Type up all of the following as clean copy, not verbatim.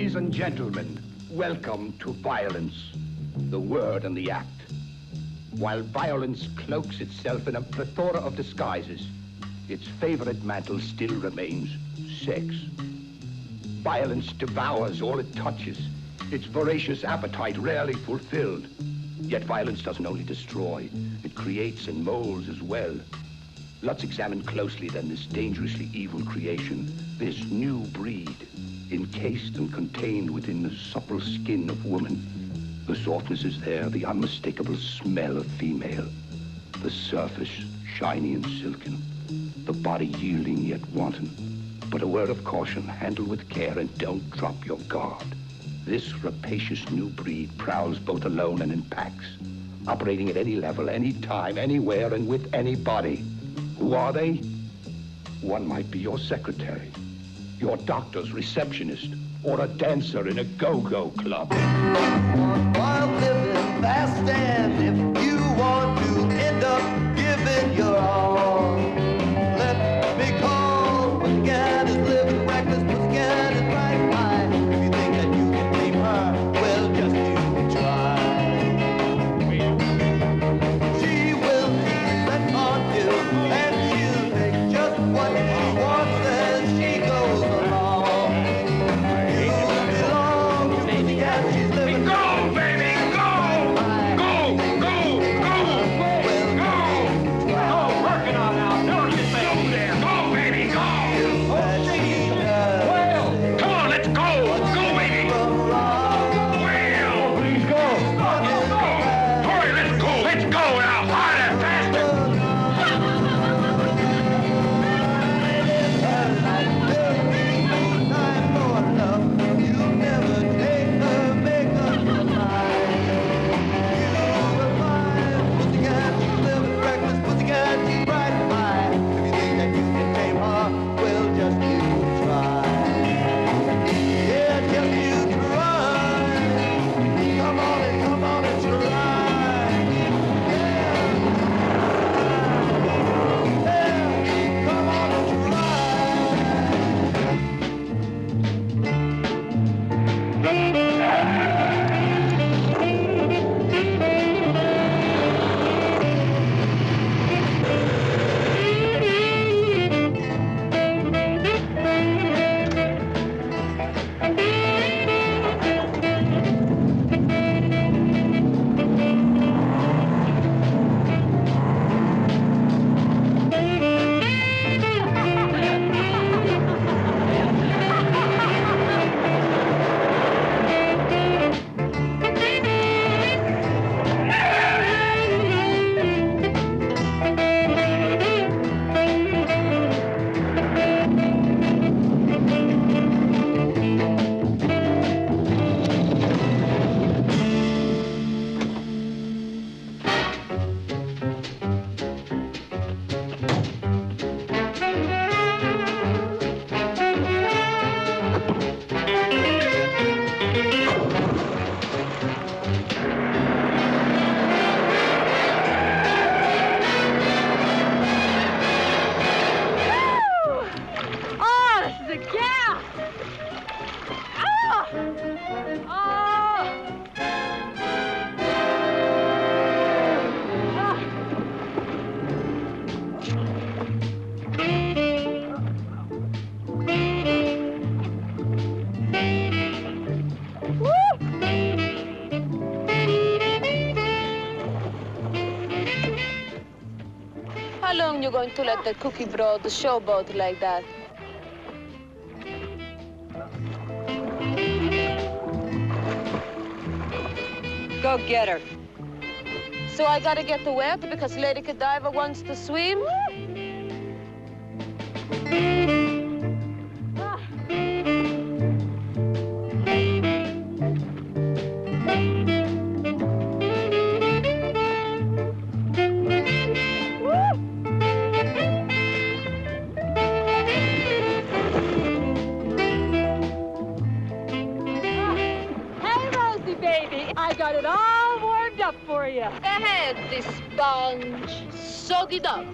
Ladies and gentlemen, welcome to violence, the word and the act. While violence cloaks itself in a plethora of disguises, its favorite mantle still remains sex. Violence devours all it touches, its voracious appetite rarely fulfilled. Yet violence doesn't only destroy, it creates and molds as well. Let's examine closely then this dangerously evil creation, this new breed, encased and contained within the supple skin of woman. The softness is there, the unmistakable smell of female. The surface, shiny and silken. The body yielding yet wanton. But a word of caution, handle with care and don't drop your guard. This rapacious new breed prowls both alone and in packs, operating at any level, any time, anywhere, and with anybody. Who are they? One might be your secretary, your doctor's receptionist, or a dancer in a go-go club. While living fast, and if you want to end up giving your all, let me call. Pussycat is living reckless, Pussycat is right by. If you think that you can tame her, well, just you try. She will tease and taunt you, and she'll take just what she wants as she goes along. You belong to Pussycat, she's living. Go, baby, go! Go, go, go! Well, Go! Go, working on now. Don't you say go there. Go, baby, go! Well, come on, let's go! Go, baby! Well, please go! Go! Hurry, let's go! Let's go now! Harder, faster! How long you going to let the cookie brood showboat like that? Go get her. So I gotta get to wet because Lady Godiva wants to swim? I got it all warmed up for you. Ahead, this sponge. Soak it up.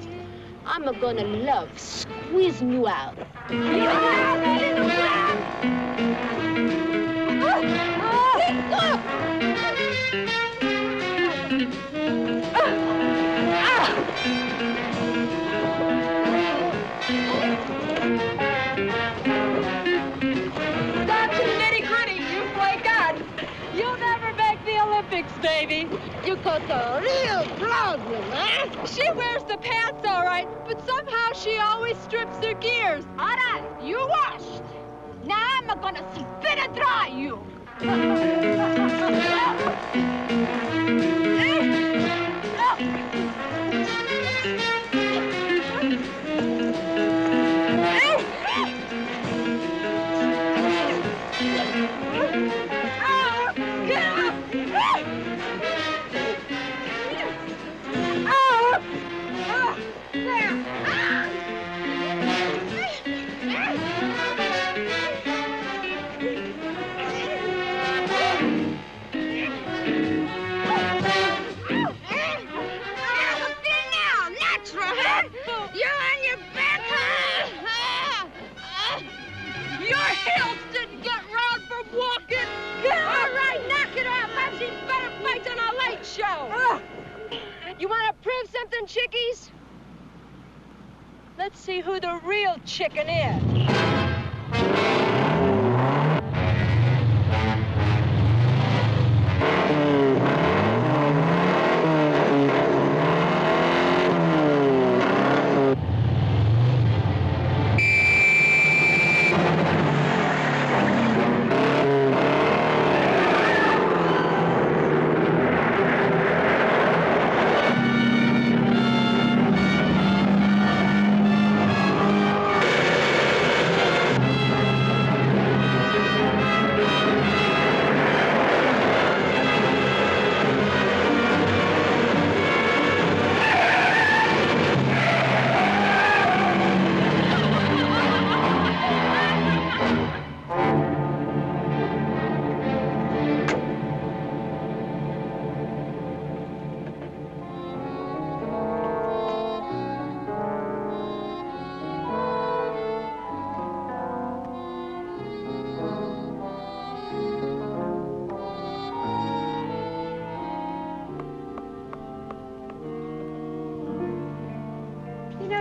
I'm gonna love squeezing you out. what's the real problem, huh? She wears the pants all right, but somehow she always strips her gears. All right, you washed. Now I'm gonna see fit to dry you. You want to prove something, chickies? Let's see who the real chicken is.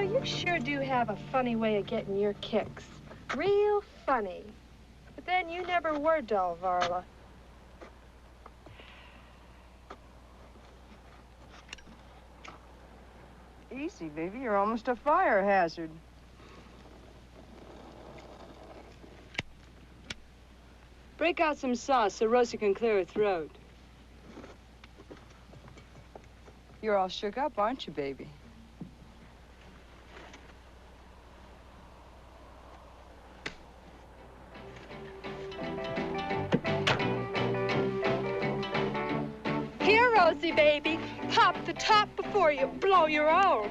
You sure do have a funny way of getting your kicks. Real funny. But then you never were dull, Varla. Easy, baby. You're almost a fire hazard. Break out some sauce so Rosie can clear her throat. You're all shook up, aren't you, baby? Rosie, baby, pop the top before you blow your own.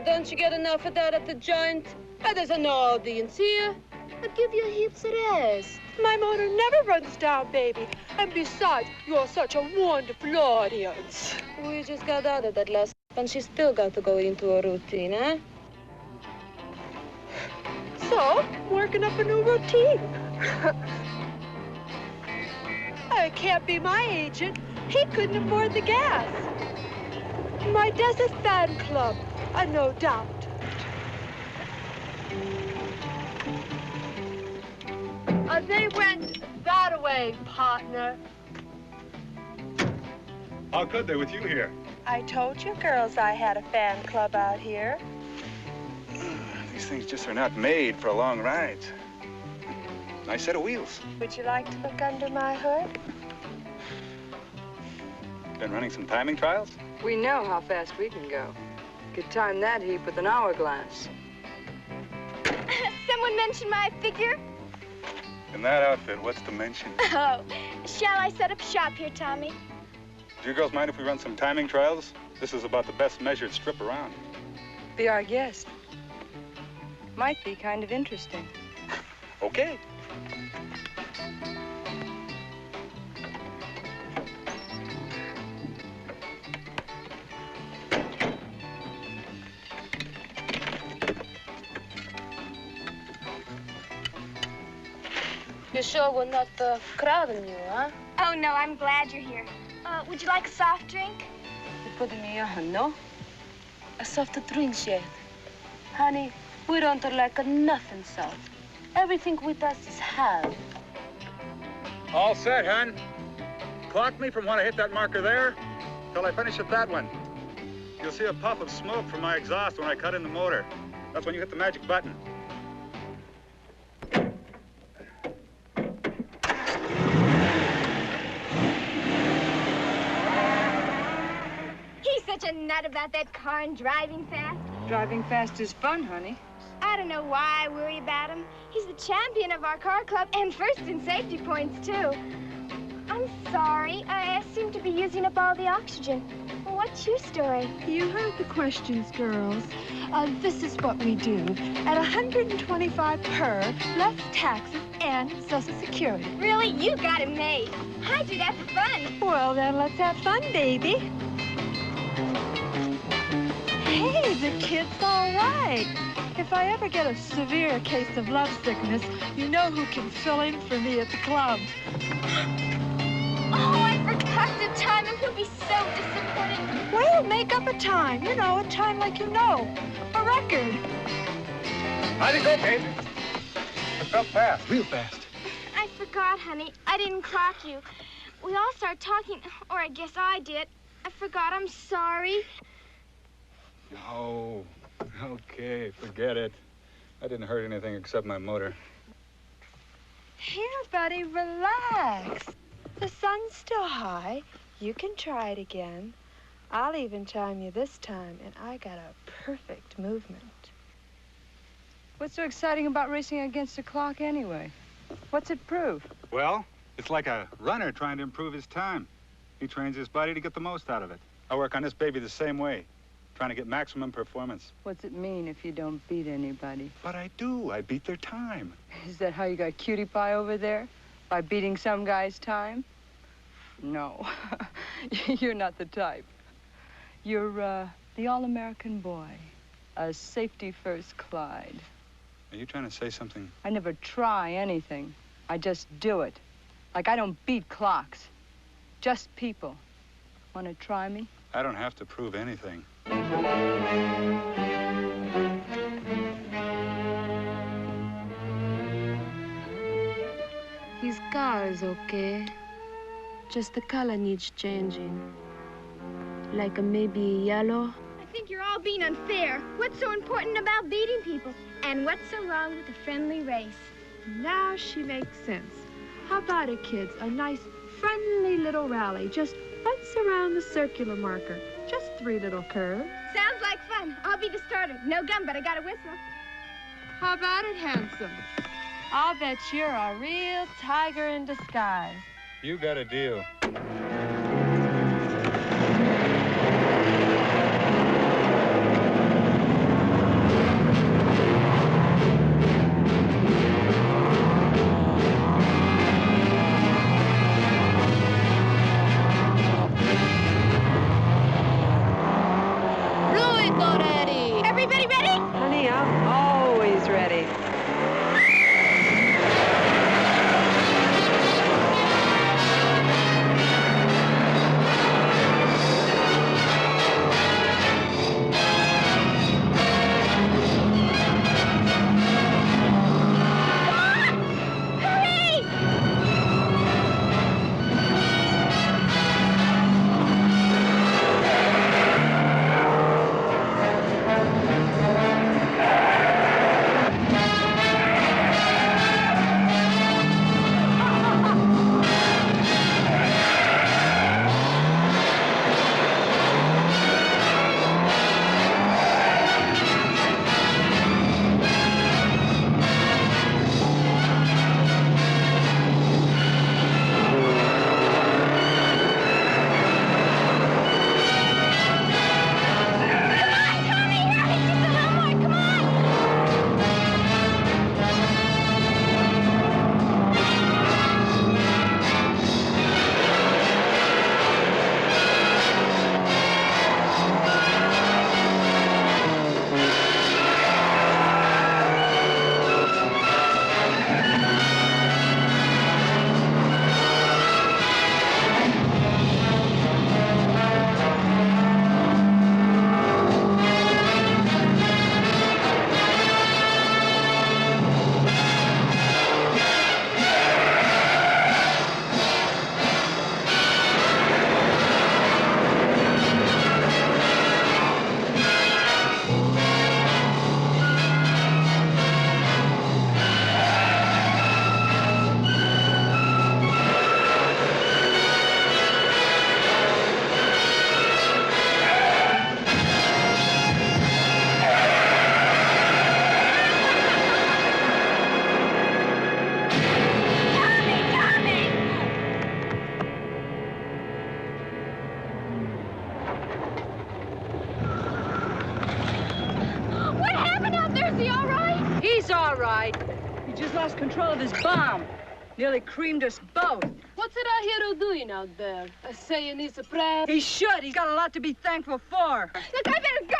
Don't you get enough of that at the joint? There's an audience here. I'll give you heaps of rest. My motor never runs down, baby. And besides, you're such a wonderful audience. We just got out of that last, and she still got to go into a routine, eh? So, working up a new routine. It can't be my agent. He couldn't afford the gas. My Desert Fan Club, no doubt. They went that way, partner. How could they with you here? I told you girls I had a fan club out here. These things just are not made for long rides. Nice set of wheels. Would you like to look under my hood? Been running some timing trials? We know how fast we can go. Could time that heap with an hourglass. Someone mentioned my figure? In that outfit, what's to mention? Oh, shall I set up shop here, Tommy? Do you girls mind if we run some timing trials? This is about the best measured strip around. Be our guest. Might be kind of interesting. Okay. You sure we're not crowding you, huh? Oh, no, I'm glad you're here. Would you like a soft drink? You putting me on, no? A soft drink yet. Honey, we don't like nothing soft. Everything with us is hard. All set, hon. Clock me from when I hit that marker there. till I finish at that one. You'll see a puff of smoke from my exhaust when I cut in the motor. That's when you hit the magic button. He's such a nut about that car and driving fast. Driving fast is fun, honey. I don't know why I worry about him. He's the champion of our car club and first in safety points, too. I'm sorry. I seem to be using up all the oxygen. Well, what's your story? You heard the questions, girls. This is what we do. At $125 per, less taxes and Social Security. Really? You got it made. I do that for fun. Well, then let's have fun, baby. Hey, the kid's all right. If I ever get a severe case of lovesickness, you know who can fill in for me at the club. Oh, I forgot to time him. He'll be so disappointed. Well, make up a time. You know, a time like you know. A record. How'd it go, Kate? It felt fast, real fast. I forgot, honey. I didn't clock you. We all started talking, or I guess I did. I forgot. I'm sorry. No. Okay, forget it. I didn't hurt anything except my motor. Here, buddy, relax. The sun's still high. You can try it again. I'll even time you this time, and I got a perfect movement. What's so exciting about racing against the clock anyway? What's it prove? Well, it's like a runner trying to improve his time. He trains his body to get the most out of it. I work on this baby the same way, trying to get maximum performance. What's it mean if you don't beat anybody? But I do. I beat their time. Is that how you got cutie pie over there? By beating some guy's time? No. You're not the type. You're the all-American boy. A safety-first Clyde. Are you trying to say something? I never try anything. I just do it. Like I don't beat clocks. Just people. Want to try me? I don't have to prove anything. His car is okay. Just the color needs changing. Like a maybe yellow. I think you're all being unfair. What's so important about beating people? And what's so wrong with a friendly race? Now she makes sense. How about it, kids? A nice, friendly little rally. Just once around the circular marker. Just 3 little curves. Sounds like fun. I'll be the starter. No gun, but I got a whistle. How about it, handsome? I'll bet you're a real tiger in disguise. You got a deal. Everybody ready? Honey, I'm always ready. right. He just lost control of his bomb. Nearly creamed us both. What's that our hero doing out there? Saying he's a prayer? He should. He's got a lot to be thankful for. Look, I better go!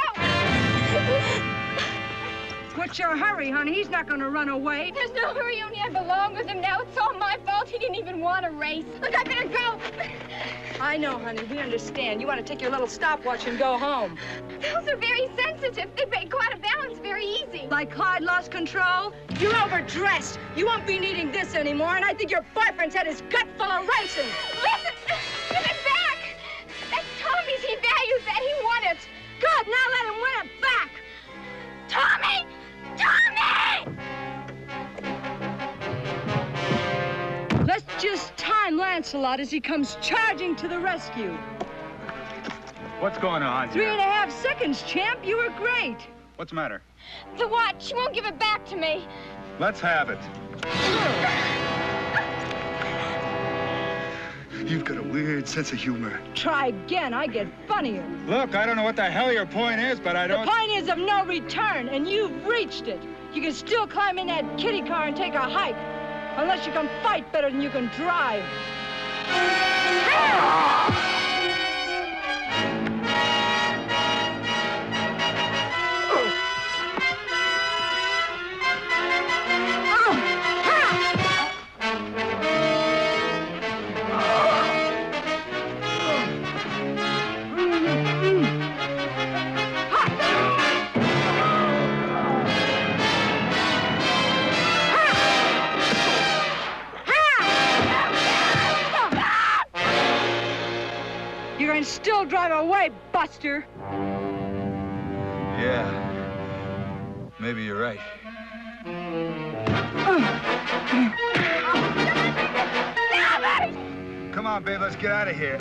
What's your hurry, honey? He's not going to run away. There's no hurry, only I belong with him now. It's all my fault. He didn't even want to race. Look, I better go! I know, honey. We understand. You want to take your little stopwatch and go home. Those are very sensitive. They break quite a balance very easy. Like Clyde lost control? You're overdressed. You won't be needing this anymore, and I think your boyfriend's had his gut full of racing. Listen! Give it back! That's Tommy's. He values that. He won it. Good. Now let him win it back. Tommy! Tommy! Let's just time Lancelot as he comes charging to the rescue. What's going on here? 3.5 seconds, champ. You were great. What's the matter? The watch. She won't give it back to me. Let's have it. You've got a weird sense of humor. Try again. I get funnier. Look, I don't know what the hell your point is, but I don't... The point is of no return, and you've reached it. You can still climb in that kiddie car and take a hike. Unless you can fight better than you can drive. Still drive away, Buster. Yeah. Maybe you're right. Come on, babe, let's get out of here.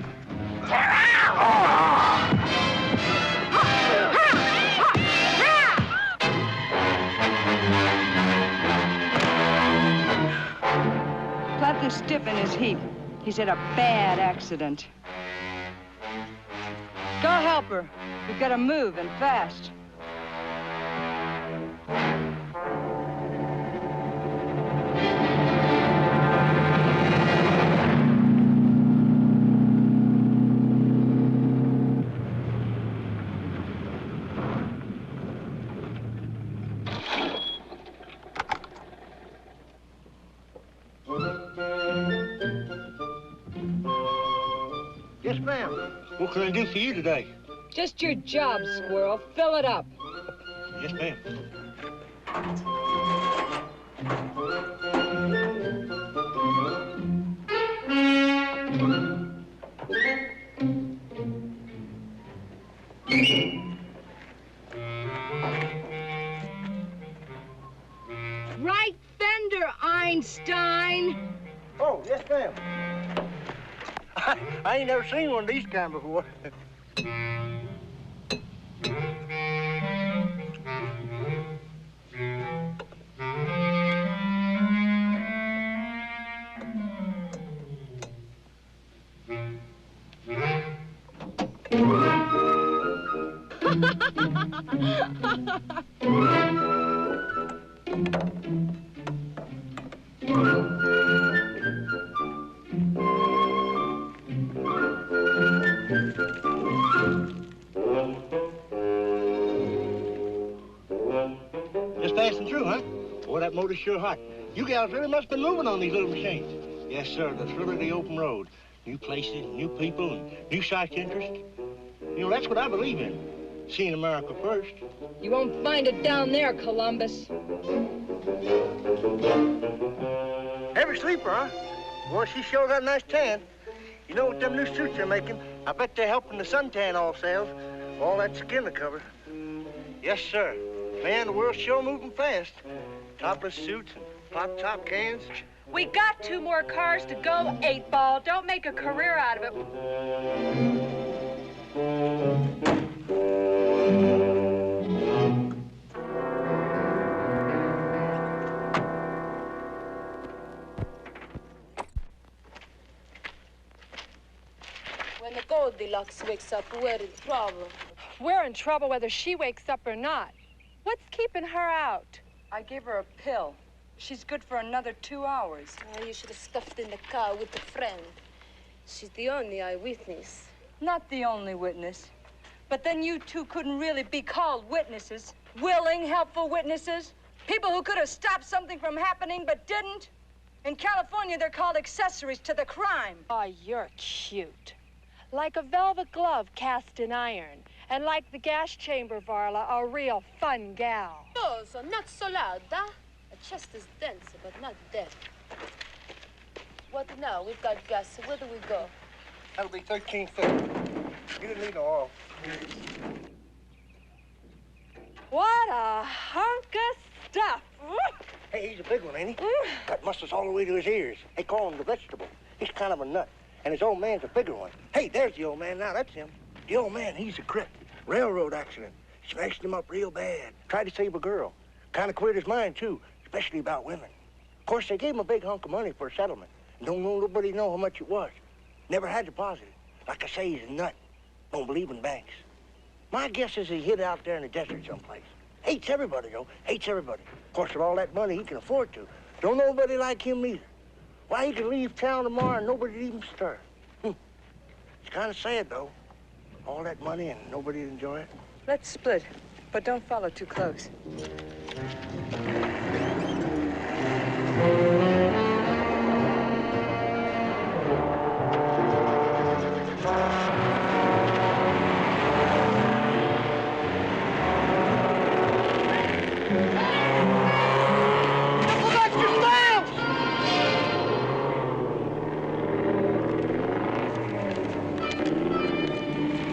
Plant this stiff in his heap. He's had a bad accident. Go help her. We've got to move, and fast. Yes, ma'am. What can I do for you today? Just your job, Squirrel. Fill it up. Yes, ma'am. Right fender, Einstein. Oh, yes, ma'am. I ain't never seen one of these kind before. Just passing through, huh? Boy, that motor's sure hot. You gals really must have been moving on these little machines. Yes, sir, the thrill of the open road. New places, new people, and new sights interest. You know, that's what I believe in. Seeing America first. You won't find it down there, Columbus. Heavy sleeper, huh? Boy, she sure got a nice tan. You know, with them new suits they're making, I bet they're helping the suntan off sales. All that skin to cover. Yes, sir. Man, the world's sure moving fast. Topless suits and pop-top cans. We got 2 more cars to go, 8-ball. Don't make a career out of it. When the Goldilocks wakes up, we're in trouble. We're in trouble whether she wakes up or not. What's keeping her out? I gave her a pill. She's good for another 2 hours. Oh, you should have stuffed in the car with a friend. She's the only eyewitness. Not the only witness. But then you two couldn't really be called witnesses. Willing, helpful witnesses. People who could have stopped something from happening but didn't. In California, they're called accessories to the crime. Oh, you're cute. Like a velvet glove cast in iron. And like the gas chamber, Varla, a real fun gal. Oh, so not so loud, huh? A chest is dense, but not dead. What now? We've got gas, so where do we go? That'll be 13 feet. You didn't need no oil. What a hunk of stuff. Hey, he's a big one, ain't he? Got muscles all the way to his ears. They call him the vegetable. He's kind of a nut. And his old man's a bigger one. Hey, there's the old man now. That's him. The old man, he's a crip. Railroad accident. Smashed him up real bad. Tried to save a girl. Kind of queered his mind, too, especially about women. Of course, they gave him a big hunk of money for a settlement. And don't know nobody know how much it was. Never had deposited. Like I say, he's a nut. Don't believe in banks. My guess is he hid out there in the desert someplace. Hates everybody, though. Hates everybody. Of course, with all that money, he can afford to. Don't nobody like him either. Why, he could leave town tomorrow and nobody'd even stir. It's kind of sad, though. All that money and nobody'd enjoy it. Let's split, but don't follow too close.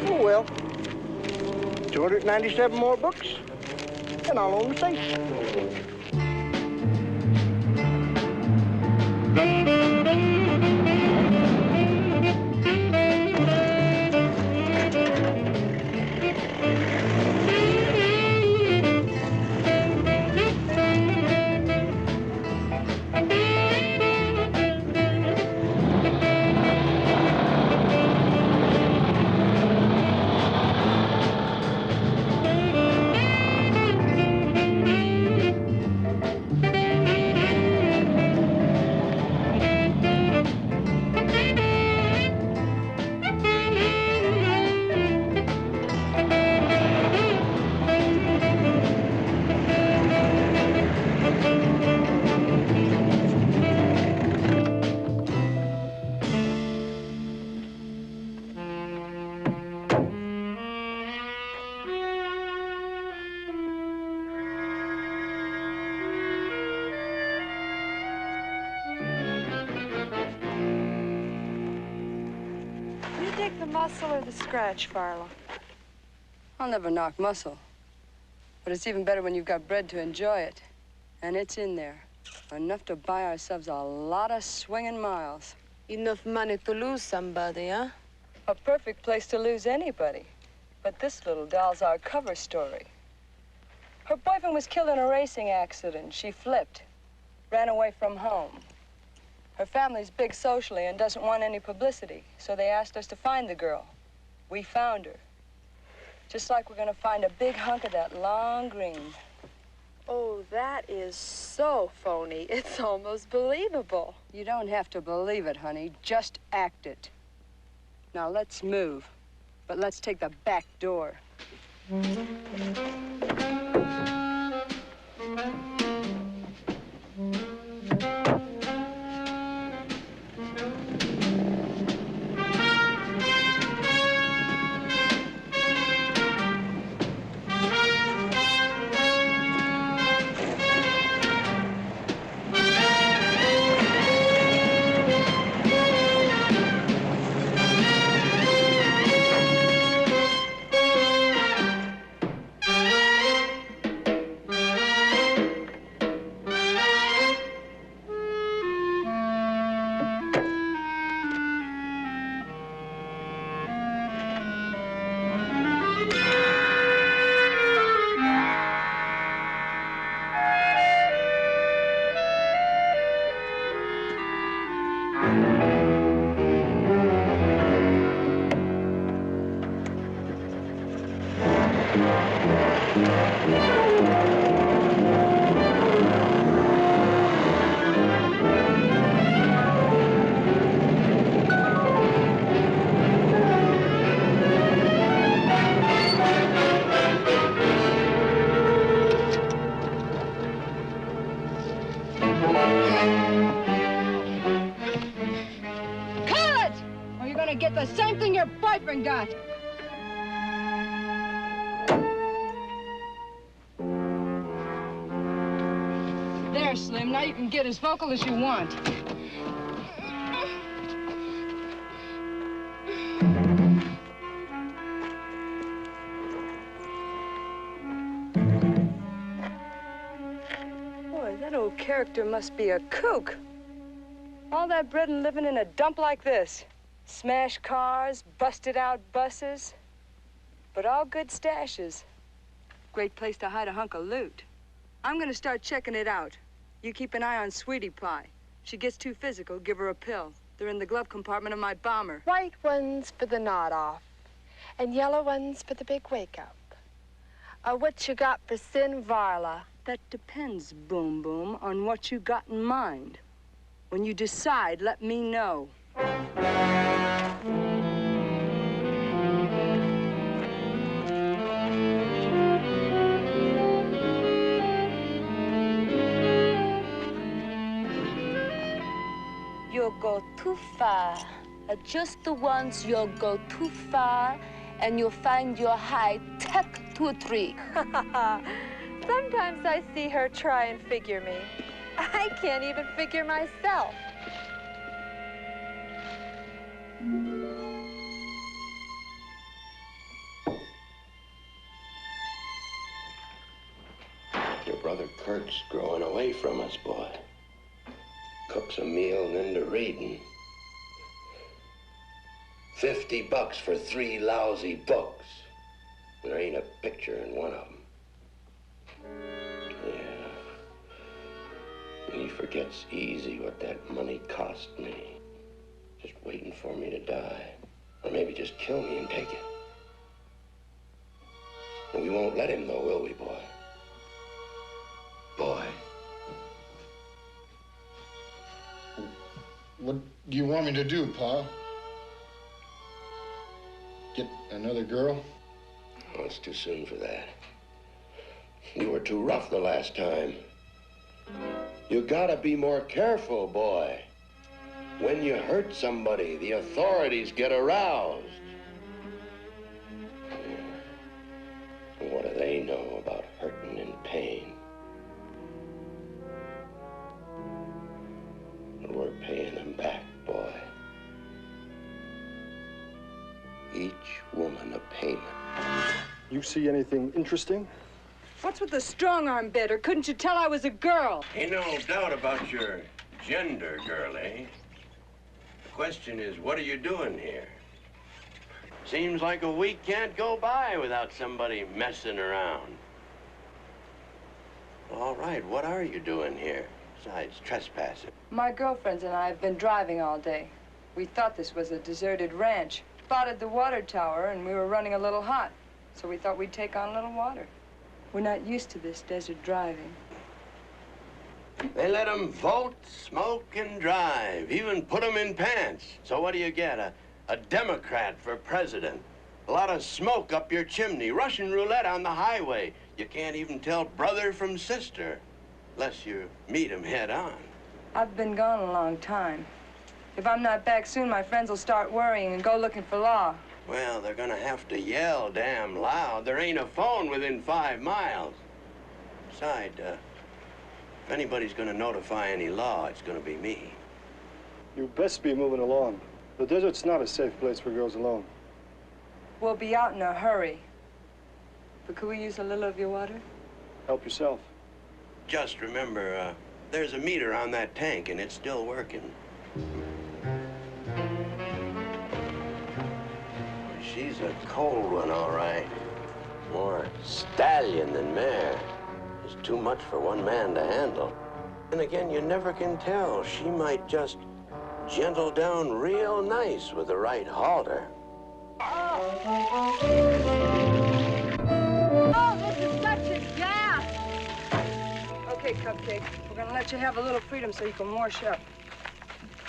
Oh, well. 297 more books, and I'll own the safe. The muscle or the scratch, Varla? I'll never knock muscle. But it's even better when you've got bread to enjoy it. And it's in there. Enough to buy ourselves a lot of swinging miles. Enough money to lose somebody, huh? A perfect place to lose anybody. But this little doll's our cover story. Her boyfriend was killed in a racing accident. She flipped. Ran away from home. Her family's big socially and doesn't want any publicity, so they asked us to find the girl. We found her. Just like we're gonna find a big hunk of that long green. Oh, that is so phony. It's almost believable. You don't have to believe it, honey. Just act it. Now, let's move. But let's take the back door. the same thing your boyfriend got. There, Slim, now you can get as vocal as you want. Boy, that old character must be a kook. All that bread and living in a dump like this. Smashed cars, busted out buses, but all good stashes. Great place to hide a hunk of loot. I'm gonna start checking it out. You keep an eye on Sweetie Pie. If she gets too physical, give her a pill. They're in the glove compartment of my bomber. White ones for the nod off, and yellow ones for the big wake up. What you got for Sin Varla? That depends, Boom Boom, on what you got in mind. When you decide, let me know. You'll go too far. Just once you'll go too far, and you'll find your high tuck to a tree. Sometimes I see her try and figure me. I can't even figure myself. Your brother Kurt's growing away from us, boy. Cooks a meal and then to reading. $50 for 3 lousy books. There ain't a picture in one of them. Yeah. And he forgets easy what that money cost me. Just waiting for me to die. Or maybe just kill me and take it. And we won't let him though, will we, boy? Boy. What do you want me to do, Pa? Get another girl? Oh, it's too soon for that. You were too rough the last time. You gotta be more careful, boy. When you hurt somebody, the authorities get aroused. And what do they know about hurting and pain? But we're paying them back, boy. Each woman a payment. You see anything interesting? What's with the strong-arm bit, or couldn't you tell I was a girl? Ain't no doubt about your gender, girlie. The question is, what are you doing here? Seems like a week can't go by without somebody messing around. All right, what are you doing here, besides trespassing? My girlfriends and I have been driving all day. We thought this was a deserted ranch. Spotted the water tower, and we were running a little hot. So we thought we'd take on a little water. We're not used to this desert driving. They let them vote, smoke, and drive, even put them in pants. So what do you get? A Democrat for president. A lot of smoke up your chimney, Russian roulette on the highway. You can't even tell brother from sister, unless you meet him head on. I've been gone a long time. If I'm not back soon, my friends will start worrying and go looking for law. Well, they're gonna have to yell damn loud. There ain't a phone within 5 miles. Besides, if anybody's gonna notify any law, it's gonna be me. You best be moving along. The desert's not a safe place for girls alone. We'll be out in a hurry. But could we use a little of your water? Help yourself. Just remember, there's a meter on that tank, and it's still working. She's a cold one, all right. More stallion than mare. It's too much for one man to handle. And again, you never can tell. She might just gentle down real nice with the right halter. Oh, this is such a gas! Okay, Cupcake, we're gonna let you have a little freedom so you can wash up.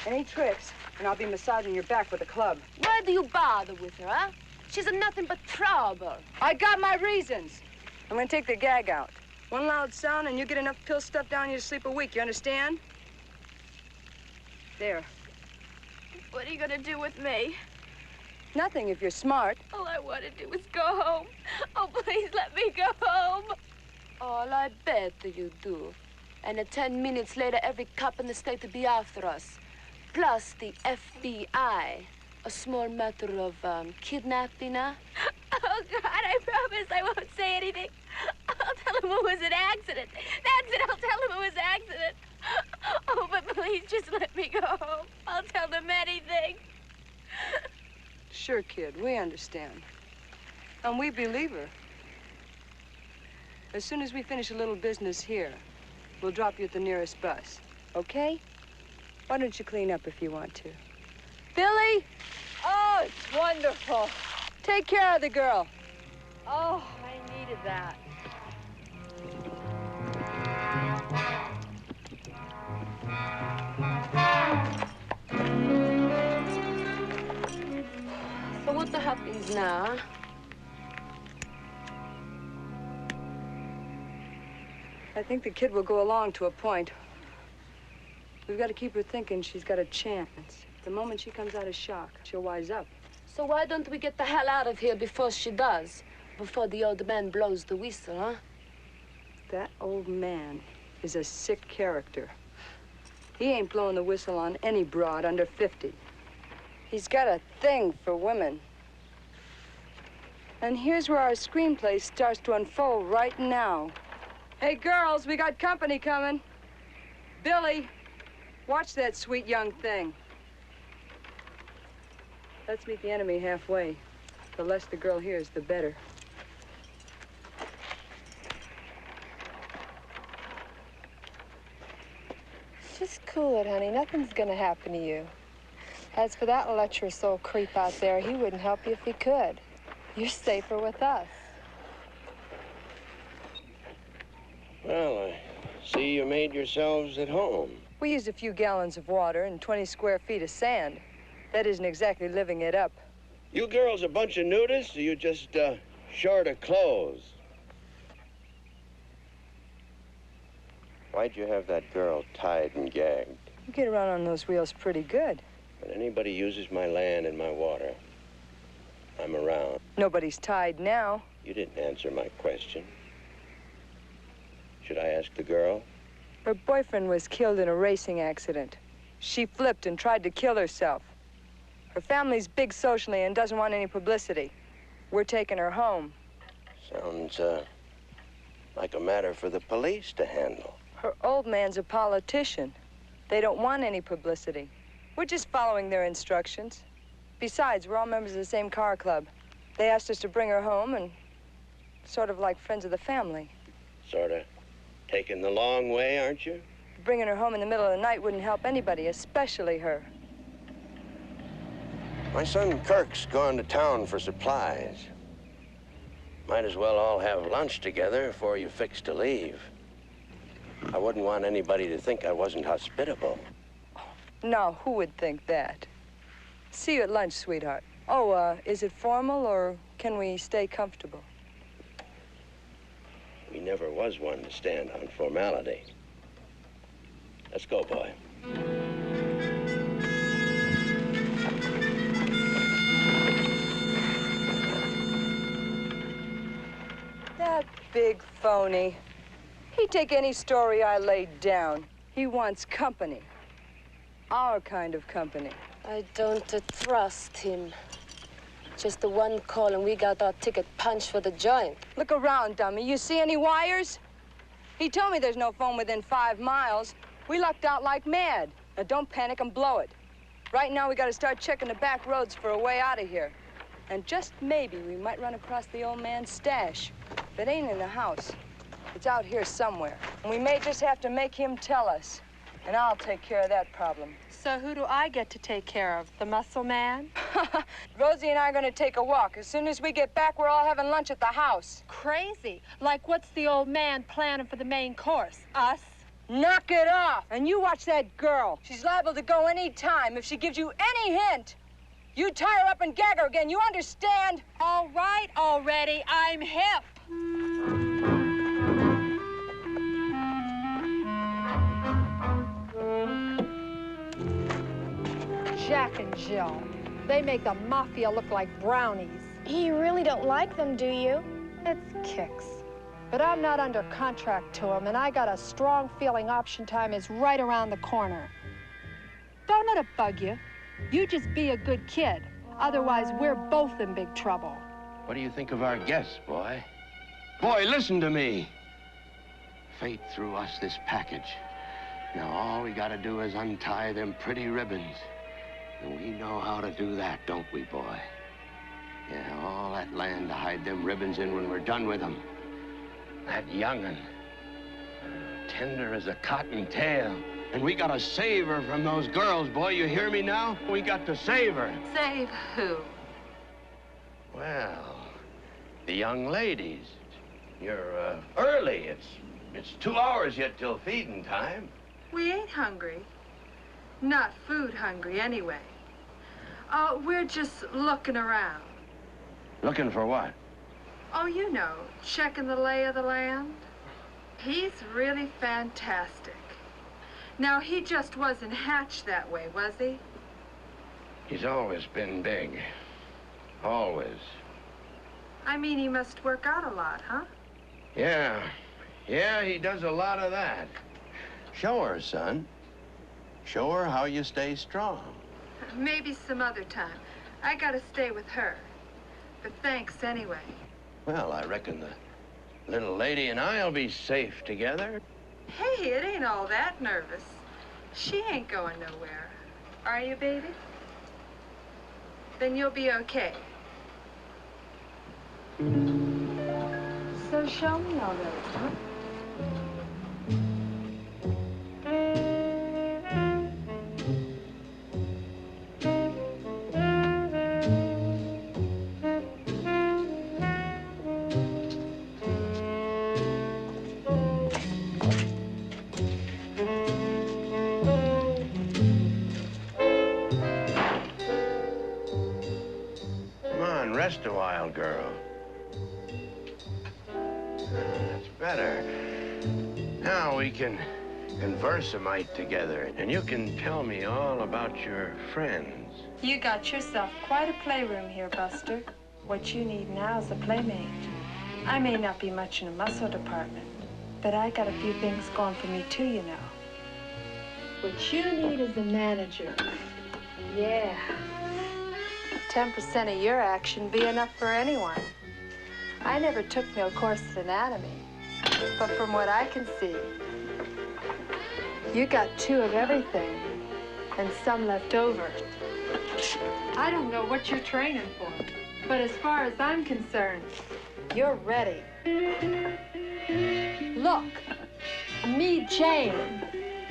Any tricks, and I'll be massaging your back with a club. Why do you bother with her, huh? She's nothing but trouble. I got my reasons. I'm gonna take the gag out. One loud sound and you get enough pill stuff down you to sleep a week, you understand? There. What are you gonna do with me? Nothing if you're smart. All I want to do is go home. Oh, please let me go home. All I bet you do. And 10 minutes later, every cop in the state will be after us. Plus the FBI. A small matter of kidnapping, huh? Oh, God, I promise I won't say anything. I'll tell him it was an accident. That's it, I'll tell him it was an accident. Oh, but please just let me go home. I'll tell them anything. Sure, kid, we understand. And we believe her. As soon as we finish a little business here, we'll drop you at the nearest bus, okay? Why don't you clean up if you want to? Billy! Oh, it's wonderful. Take care of the girl. Oh, I needed that. So what the happens now? I think the kid will go along to a point. We've got to keep her thinking she's got a chance. The moment she comes out of shock, she'll wise up. So why don't we get the hell out of here before she does? Before the old man blows the whistle, huh? That old man is a sick character. He ain't blowing the whistle on any broad under 50. He's got a thing for women. And here's where our screenplay starts to unfold right now. Hey, girls, we got company coming. Billy, watch that sweet young thing. Let's meet the enemy halfway. The less the girl hears, the better. Just cool it, honey. Nothing's gonna happen to you. As for that lecherous old creep out there, he wouldn't help you if he could. You're safer with us. Well, I see you made yourselves at home. We used a few gallons of water and 20 square feet of sand. That isn't exactly living it up. You girls a bunch of nudists, or you just, short of clothes? Why'd you have that girl tied and gagged? You get around on those wheels pretty good. When anybody uses my land and my water, I'm around. Nobody's tied now. You didn't answer my question. Should I ask the girl? Her boyfriend was killed in a racing accident. She flipped and tried to kill herself. Her family's big socially and doesn't want any publicity. We're taking her home. Sounds, like a matter for the police to handle. Her old man's a politician. They don't want any publicity. We're just following their instructions. Besides, we're all members of the same car club. They asked us to bring her home and sort of like friends of the family. Sort of taking the long way, aren't you? Bringing her home in the middle of the night wouldn't help anybody, especially her. My son Kirk's gone to town for supplies. Might as well all have lunch together before you fix to leave. I wouldn't want anybody to think I wasn't hospitable. Now, who would think that? See you at lunch, sweetheart. Oh, is it formal or can we stay comfortable? We never was one to stand on formality. Let's go, boy. That big phony. He'd take any story I laid down. He wants company. Our kind of company. I don't trust him. Just the one call and we got our ticket punched for the joint. Look around, dummy. You see any wires? He told me there's no phone within 5 miles. We lucked out like mad. Now don't panic and blow it. Right now we gotta start checking the back roads for a way out of here. And just maybe we might run across the old man's stash. If it ain't in the house, it's out here somewhere. And we may just have to make him tell us. And I'll take care of that problem. So who do I get to take care of? The muscle man? Rosie and I are gonna take a walk. As soon as we get back, we're all having lunch at the house. Crazy. Like, what's the old man planning for the main course? Us? Knock it off! And you watch that girl. She's liable to go any time if she gives you any hint. You tie her up and gag her again, you understand? All right already, I'm hip. Jack and Jill. They make the mafia look like brownies. You really don't like them, do you? It's kicks. But I'm not under contract to them, and I got a strong feeling option time is right around the corner. Don't let it bug you. You just be a good kid. Otherwise, we're both in big trouble. What do you think of our guests, boy? Boy, listen to me. Fate threw us this package. Now all we gotta do is untie them pretty ribbons. And we know how to do that, don't we, boy? Yeah, all that land to hide them ribbons in when we're done with them. That young'un, tender as a cottontail. And we gotta save her from those girls, boy. You hear me now? We got to save her. Save who? Well, the young ladies. You're early. It's 2 hours yet till feeding time. We ain't hungry. Not food hungry, anyway. We're just looking around. Looking for what? Oh, you know, checking the lay of the land. He's really fantastic. Now, he just wasn't hatched that way, was he? He's always been big. Always. I mean, he must work out a lot, huh? Yeah. Yeah, he does a lot of that. Show her, son. Show her how you stay strong. Maybe some other time. I gotta stay with her. But thanks anyway. Well, I reckon the little lady and I'll be safe together. Hey, it ain't all that nervous. She ain't going nowhere. Are you, baby? Then you'll be okay. So show me already, huh? Rest a while, girl. That's better. Now we can converse a mite together, and you can tell me all about your friends. You got yourself quite a playroom here, Buster. What you need now is a playmate. I may not be much in the muscle department, but I got a few things going for me too, you know. What you need is a manager. Yeah. 10% of your action be enough for anyone. I never took no course in anatomy, but from what I can see, you got 2 of everything and some left over. I don't know what you're training for, but as far as I'm concerned, you're ready. Look, me, Jane,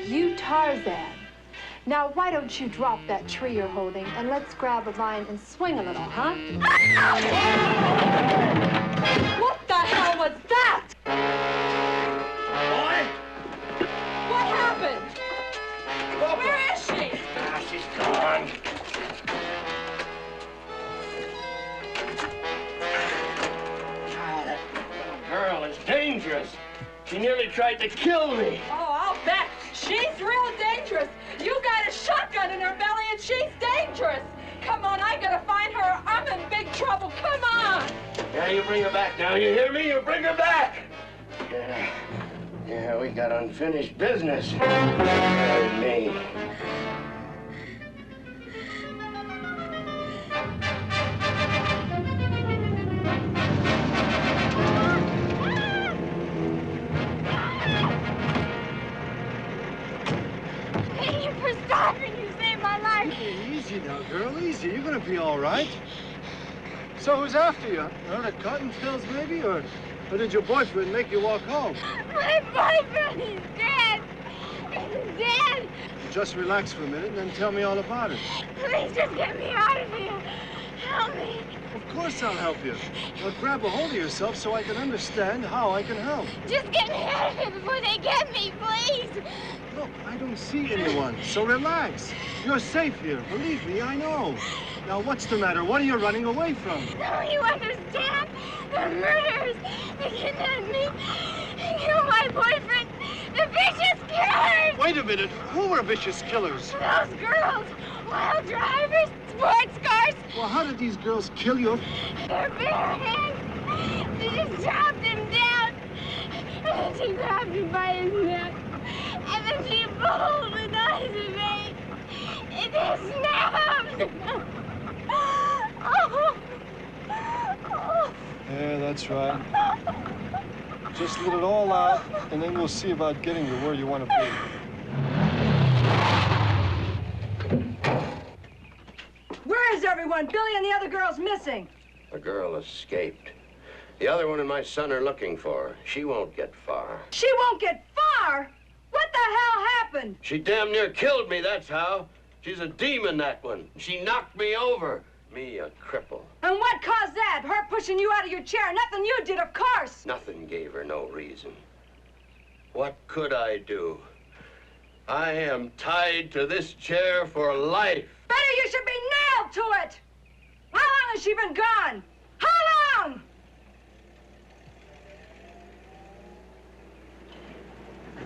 you, Tarzan. Now, why don't you drop that tree you're holding and let's grab a line and swing a little, huh? What the hell was that? Boy! What happened? Where is she? Ah, she's gone. Ah, that little girl is dangerous. She nearly tried to kill me. Oh, I'll bet. She's real dangerous. You got a shotgun in her belly and she's dangerous. Come on, I gotta find her. I'm in big trouble. Come on. Yeah, you bring her back now. You hear me? You bring her back. Yeah, we got unfinished business. Me. Easy now, girl, easy. You're gonna be all right. So who's after you? The cotton pills, maybe? Or did your boyfriend make you walk home? My boyfriend is dead. He's dead. Just relax for a minute and then tell me all about it. Please just get me out of here. Help me. Of course I'll help you. Now grab a hold of yourself so I can understand how I can help. Just get me out of here before they get me, please. Look, I don't see anyone, so relax. You're safe here. Believe me, I know. Now, what's the matter? What are you running away from? No, you understand? They're murderers. They kidnapped me. They killed my boyfriend. The vicious killers! Wait a minute. Who are vicious killers? Those girls! Wild drivers! Sports cars! Well, how did these girls kill you? Their bare hands! They just chopped him down! And then she grabbed him by his neck. And then she pulled the knife of me. It just snapped! Yeah, that's right. Just let it all out, and then we'll see about getting you where you want to be. Where is everyone? Billy and the other girl's missing. The girl escaped. The other one and my son are looking for her. She won't get far. She won't get far? What the hell happened? She damn near killed me, that's how. She's a demon, that one. She knocked me over. Me, a cripple. And what caused that? Her pushing you out of your chair. Nothing you did, of course. Nothing gave her no reason. What could I do? I am tied to this chair for life. Better you should be nailed to it. How long has she been gone? How long?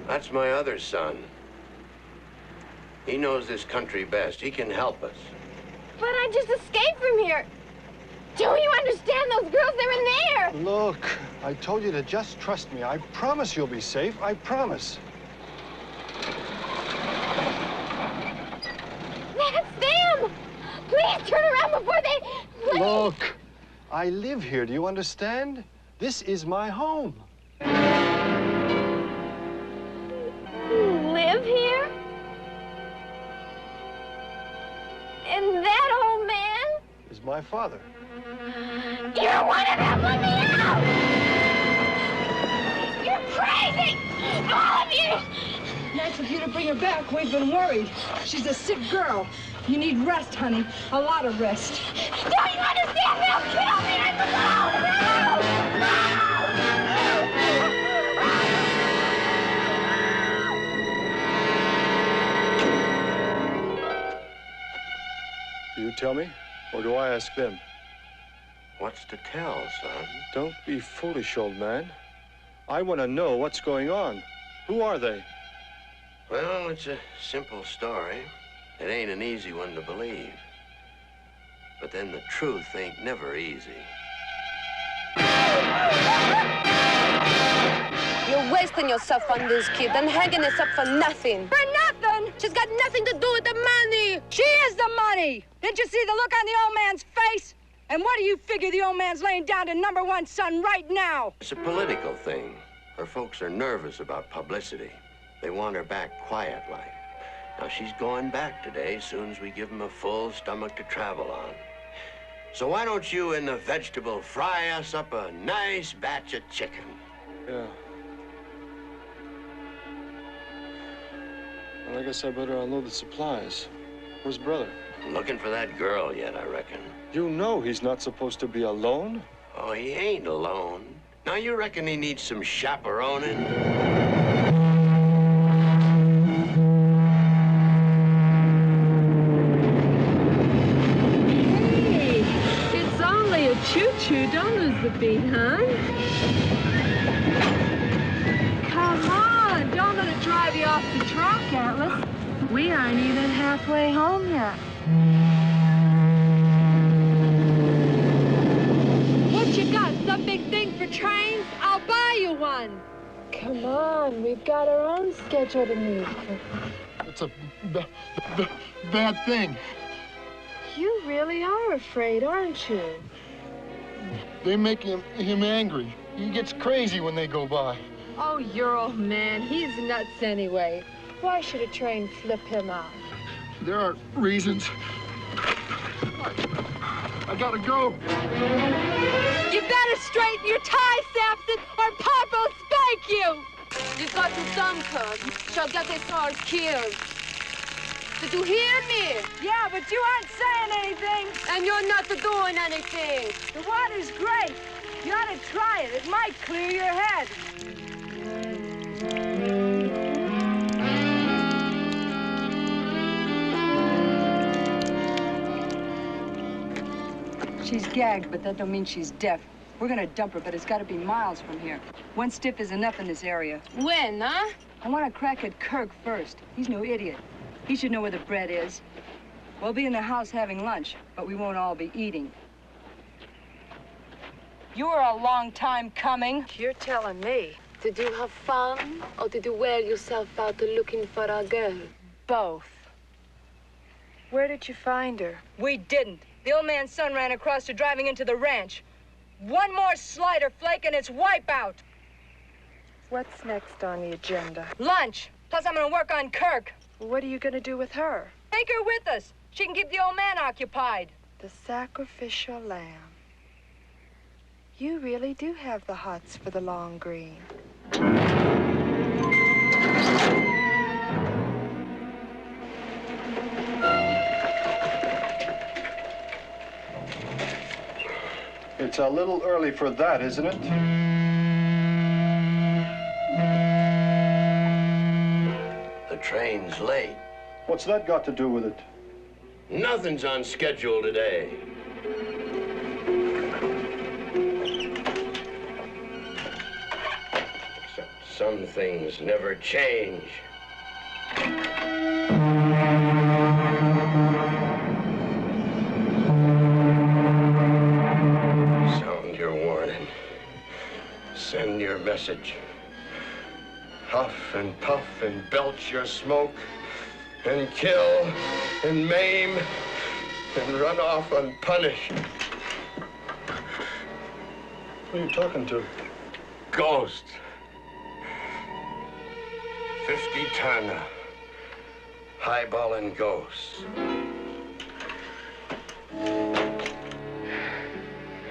That's my other son. He knows this country best. He can help us. But I just escaped from here. Don't you understand? Those girls, they're in there. Look, I told you to just trust me. I promise you'll be safe. I promise. That's them. Please turn around before they... Please. Look, I live here. Do you understand? This is my home. You live here? And that old man? Is my father. You're one of them! Let me out! You're crazy! All of you! Nice of you to bring her back. We've been worried. She's a sick girl. You need rest, honey. A lot of rest. Don't you understand? They'll kill me! I'm alone! No! Do you tell me, or do I ask them? What's to tell, son? Don't be foolish, old man. I want to know what's going on. Who are they? Well, it's a simple story. It ain't an easy one to believe. But then the truth ain't never easy. You're wasting yourself on this kid and hanging us up for nothing. For nothing? She's got nothing to do with the money. She is the money. Didn't you see the look on the old man's face? And what do you figure the old man's laying down to #1 son right now? It's a political thing. Her folks are nervous about publicity. They want her back quiet like. Now, she's going back today, soon as we give them a full stomach to travel on. So why don't you and the vegetable fry us up a nice batch of chicken? Yeah. Well, I guess I better unload the supplies. Where's brother? Looking for that girl yet, I reckon. You know he's not supposed to be alone. Oh, he ain't alone. Now, you reckon he needs some chaperoning? Hey, it's only a choo-choo. Don't lose the beat, hon. Come on, don't let it drive you off the track, Atlas. We aren't even halfway home yet. What you got, some big thing for trains? I'll buy you one. Come on, we've got our own schedule to meet. It's a bad thing. You really are afraid, aren't you? They make him angry. He gets crazy when they go by. Oh, your old man, he's nuts anyway. Why should a train flip him out? There are reasons. I gotta go. You better straighten your tie, Samson, or Papa will spank you! You've got to dump her. She'll get us all killed. Did you hear me? Yeah, but you aren't saying anything. And you're not doing anything. The water's great. You ought to try it. It might clear your head. She's gagged, but that don't mean she's deaf. We're gonna dump her, but it's gotta be miles from here. One stiff is enough in this area. When, huh? I want to crack at Kirk first. He's no idiot. He should know where the bread is. We'll be in the house having lunch, but we won't all be eating. You were a long time coming. You're telling me. Did you have fun, or did you wear yourself out looking for a girl? Both. Where did you find her? We didn't. The old man's son ran across her driving into the ranch. One more slider flake and it's wipeout. What's next on the agenda? Lunch. Plus I'm gonna work on Kirk. What are you gonna do with her? Take her with us. She can keep the old man occupied. The sacrificial lamb. You really do have the hots for the long green. It's a little early for that, isn't it? The train's late. What's that got to do with it? Nothing's on schedule today. Except some things never change. Sound your warning. Send your message. Huff and puff and belch your smoke. And kill and maim and run off unpunished. Who are you talking to? Ghosts. 50-ton highballing ghosts.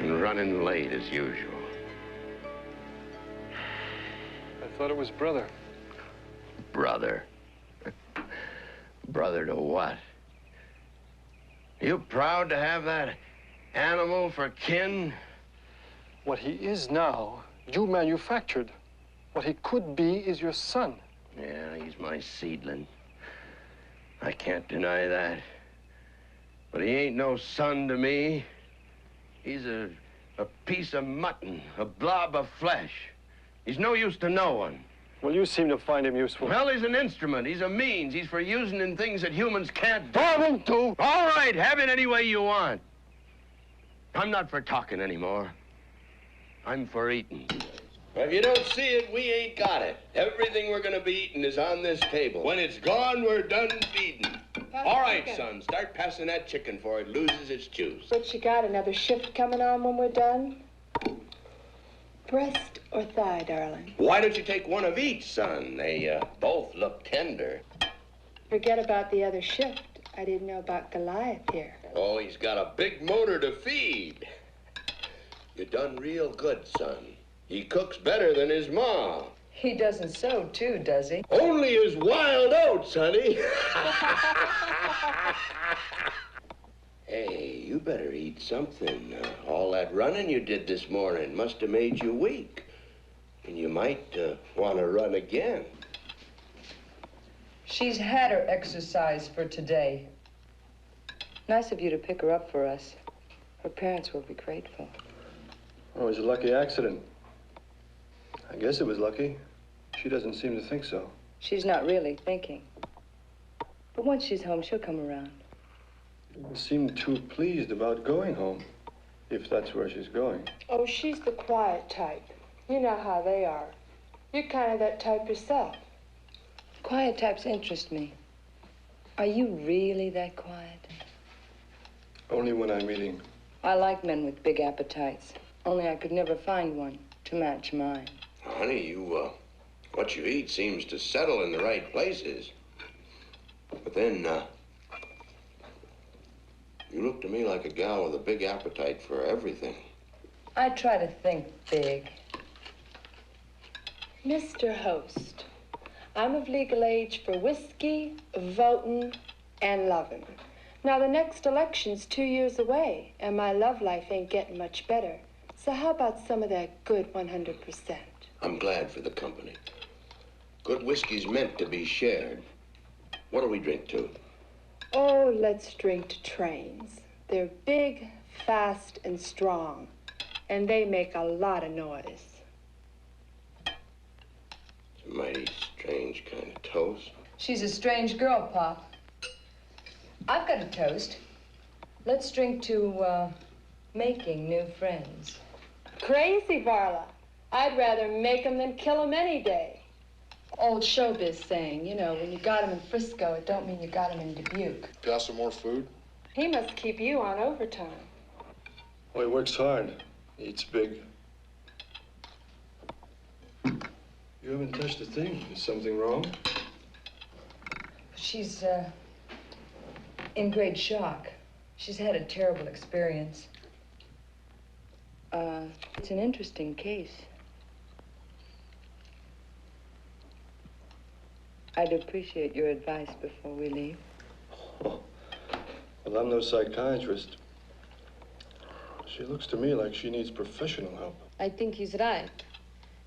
And running late as usual. I thought it was brother. Brother. Brother to what? You proud to have that animal for kin? What he is now, you manufactured. What he could be is your son. Yeah, he's my seedling. I can't deny that. But he ain't no son to me. He's a piece of mutton, a blob of flesh. He's no use to no one. Well, you seem to find him useful. Well, he's an instrument. He's a means. He's for using in things that humans can't do. Darling, too. All right, have it any way you want. I'm not for talking anymore. I'm for eating. If you don't see it, we ain't got it. Everything we're gonna be eating is on this table. When it's gone, we're done feeding. All right, son, start passing that chicken before it loses its juice. What you got, another shift coming on when we're done? Breast or thigh, darling? Why don't you take one of each, son? They both look tender. Forget about the other shift. I didn't know about Goliath here. Oh, he's got a big motor to feed. You done real good, son. He cooks better than his ma. He doesn't sew, too, does he? Only his wild oats, honey. Hey, you better eat something. All that running you did this morning must have made you weak. And you might want to run again. She's had her exercise for today. Nice of you to pick her up for us. Her parents will be grateful. Oh, it was a lucky accident. I guess it was lucky. She doesn't seem to think so. She's not really thinking. But once she's home, she'll come around. She doesn't seem too pleased about going home, if that's where she's going. Oh, she's the quiet type. You know how they are. You're kind of that type yourself. Quiet types interest me. Are you really that quiet? Only when I'm eating. I like men with big appetites. Only I could never find one to match mine. Honey, what you eat seems to settle in the right places. But then, you look to me like a gal with a big appetite for everything. I try to think big. Mr. Host, I'm of legal age for whiskey, voting, and loving. Now, the next election's 2 years away, and my love life ain't getting much better. So how about some of that good 100%? I'm glad for the company. Good whiskey's meant to be shared. What'll we drink to? Oh, let's drink to trains. They're big, fast, and strong, and they make a lot of noise. It's mighty strange. strange kind of toast. She's a strange girl, Pop. I've got a toast. Let's drink to, making new friends. Crazy, Varla. I'd rather make 'em than kill 'em any day. Old showbiz saying, you know, when you got 'em in Frisco, it don't mean you got 'em in Dubuque. Pass some more food? He must keep you on overtime. Well, he works hard. He eats big. You haven't touched a thing. Is something wrong? She's, in great shock. She's had a terrible experience. It's an interesting case. I'd appreciate your advice before we leave. Oh. Well, I'm no psychiatrist. She looks to me like she needs professional help. I think he's right.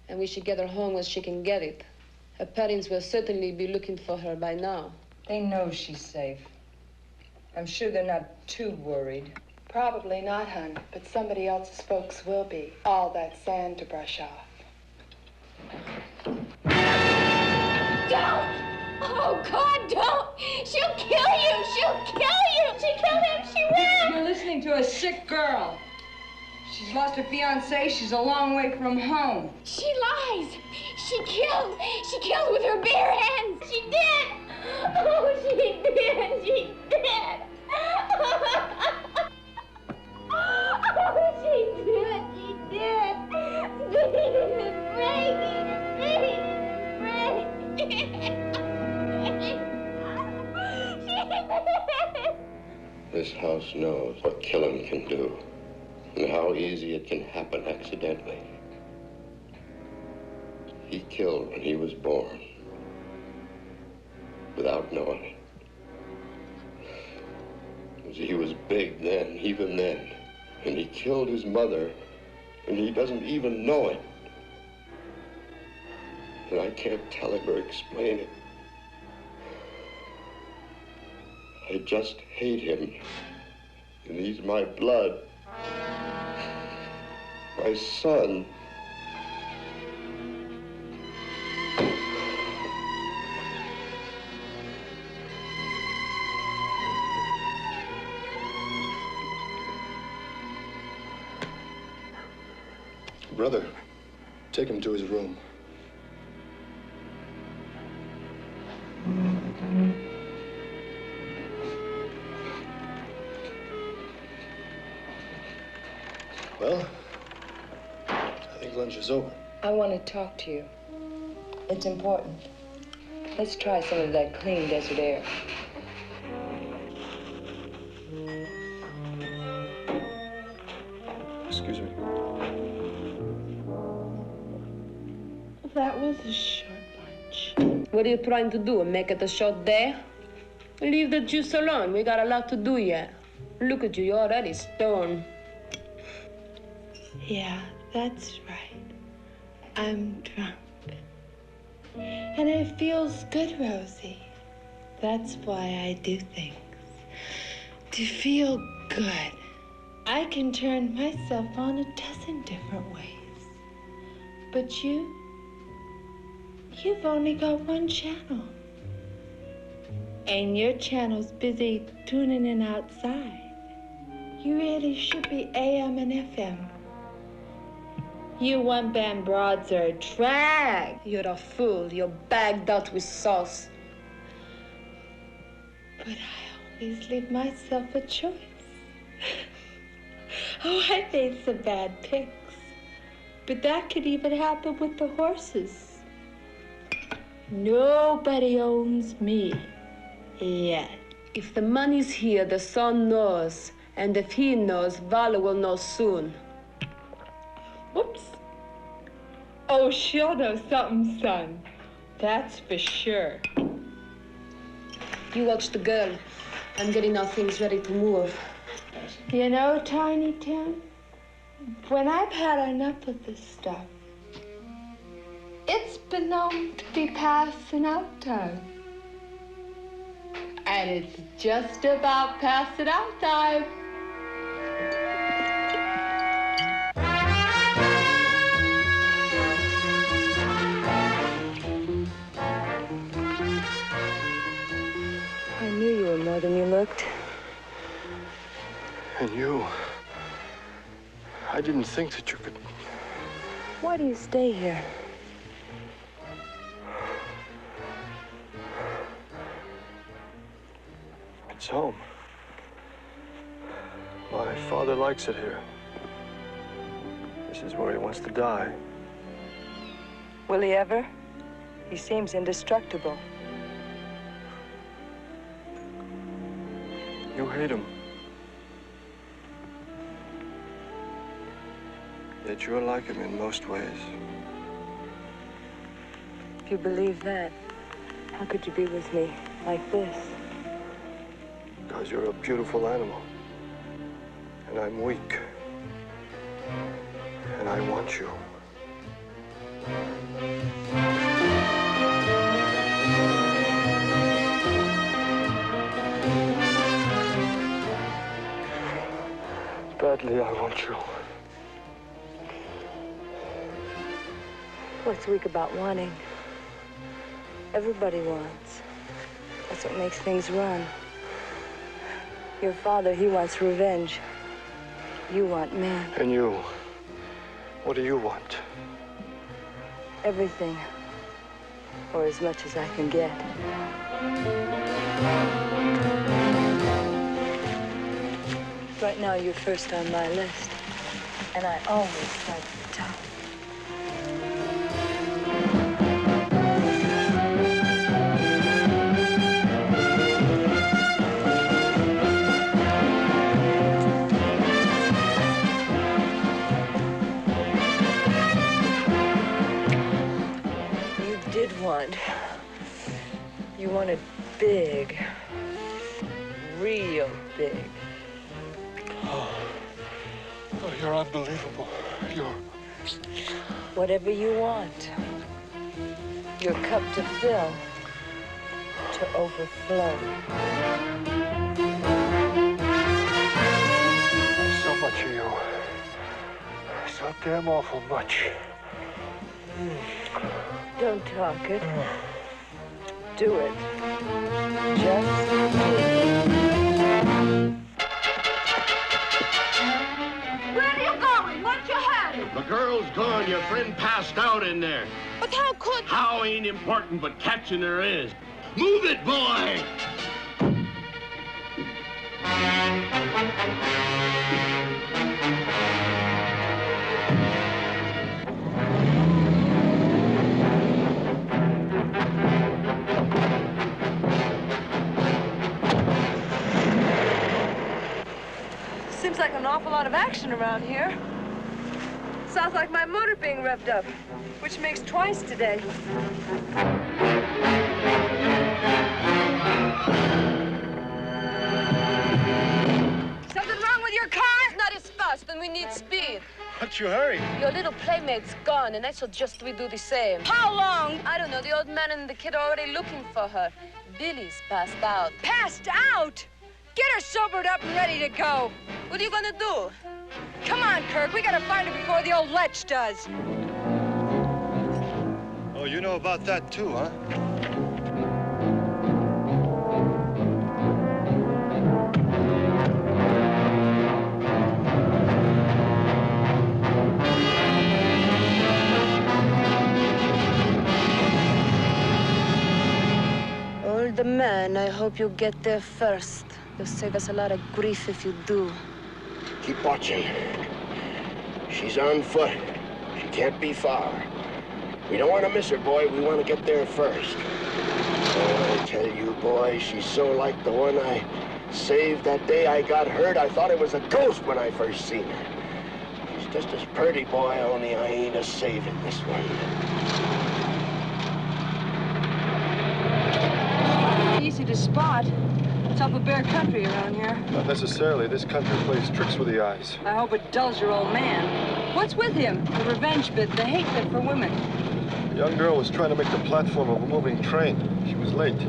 And we should get her home when she can get it. Her parents will certainly be looking for her by now. They know she's safe. I'm sure they're not too worried. Probably not, hon, but somebody else's folks will be. All that sand to brush off. Don't! Oh, God, don't! She'll kill you! She'll kill you! She killed him! She will! You're listening to a sick girl. She's lost her fiancé. She's a long way from home. She lies! She killed with her bare hands! She did! Oh, she did! She did! Oh, she did! She did! This house knows what killing can do and how easy it can happen accidentally. He killed when he was born without knowing it. He was big then, even then, and he killed his mother and he doesn't even know it. And I can't tell him or explain it. I just hate him. And he's my blood. My son. Brother, take him to his room. Well, I think lunch is over. I want to talk to you. It's important. Let's try some of that clean desert air. Excuse me. That was a short lunch. What are you trying to do? Make it a short day? Leave the juice alone. We got a lot to do yet. Look at you. You're already stoned. Yeah, that's right. I'm drunk. And it feels good, Rosie. That's why I do things. To feel good. I can turn myself on a dozen different ways. But you've only got one channel. And your channel's busy tuning in outside. You really should be AM and FM. You one-band broads are a drag. You're a fool. You're bagged out with sauce. But I always leave myself a choice. Oh, I made some bad picks. But that could even happen with the horses. Nobody owns me. Yet. If the money's here, the son knows. And if he knows, Vala will know soon. Whoops. Oh, she'll know something, son. That's for sure. You watch the girl. I'm getting our things ready to move. You know, Tiny Tim, when I've had enough of this stuff, it's been known to be passing out time. And it's just about passing out time. I knew you were more than you looked. And you... I didn't think that you could... Why do you stay here? It's home. My father likes it here. This is where he wants to die. Will he ever? He seems indestructible. You hate him. Yet you're like him in most ways. If you believe that, how could you be with me like this? Because you're a beautiful animal. And I'm weak. And I want you. Badly, I want you. What's weak about wanting? Everybody wants. That's what makes things run. Your father, he wants revenge. You want man. And you? What do you want? Everything. Or as much as I can get. Right now, you're first on my list. And I always start at the top. You wanted big, real big. Oh, you're unbelievable. You're... Whatever you want. Your cup to fill, to overflow. So much of you. So damn awful much. Don't talk it. Do it. Just do it. Where are you going? What's your hurry? The girl's gone. Your friend passed out in there. But how could... How ain't important, but catching her is. Move it, boy! Seems like an awful lot of action around here. Sounds like my motor being revved up, which makes twice today. Something wrong with your car? It's not as fast, and we need speed. What's your hurry? Your little playmate's gone, and I suggest we do the same. How long? I don't know. The old man and the kid are already looking for her. Billy's passed out. Passed out? Get her sobered up and ready to go. What are you gonna do? Come on, Kirk. We gotta find her before the old lech does. Oh, you know about that too, huh? Old man, I hope you get there first. You'll save us a lot of grief if you do. Keep watching. She's on foot. She can't be far. We don't want to miss her, boy. We want to get there first. Oh, I tell you, boy, she's so like the one I saved that day I got hurt. I thought it was a ghost when I first seen her. She's just as pretty, boy, only I ain't a saving this one. Easy to spot. It's up a bare country around here. Not necessarily. This country plays tricks with the eyes. I hope it dulls your old man. What's with him? The revenge bit, the hate bit for women. The young girl was trying to make the platform of a moving train. She was late.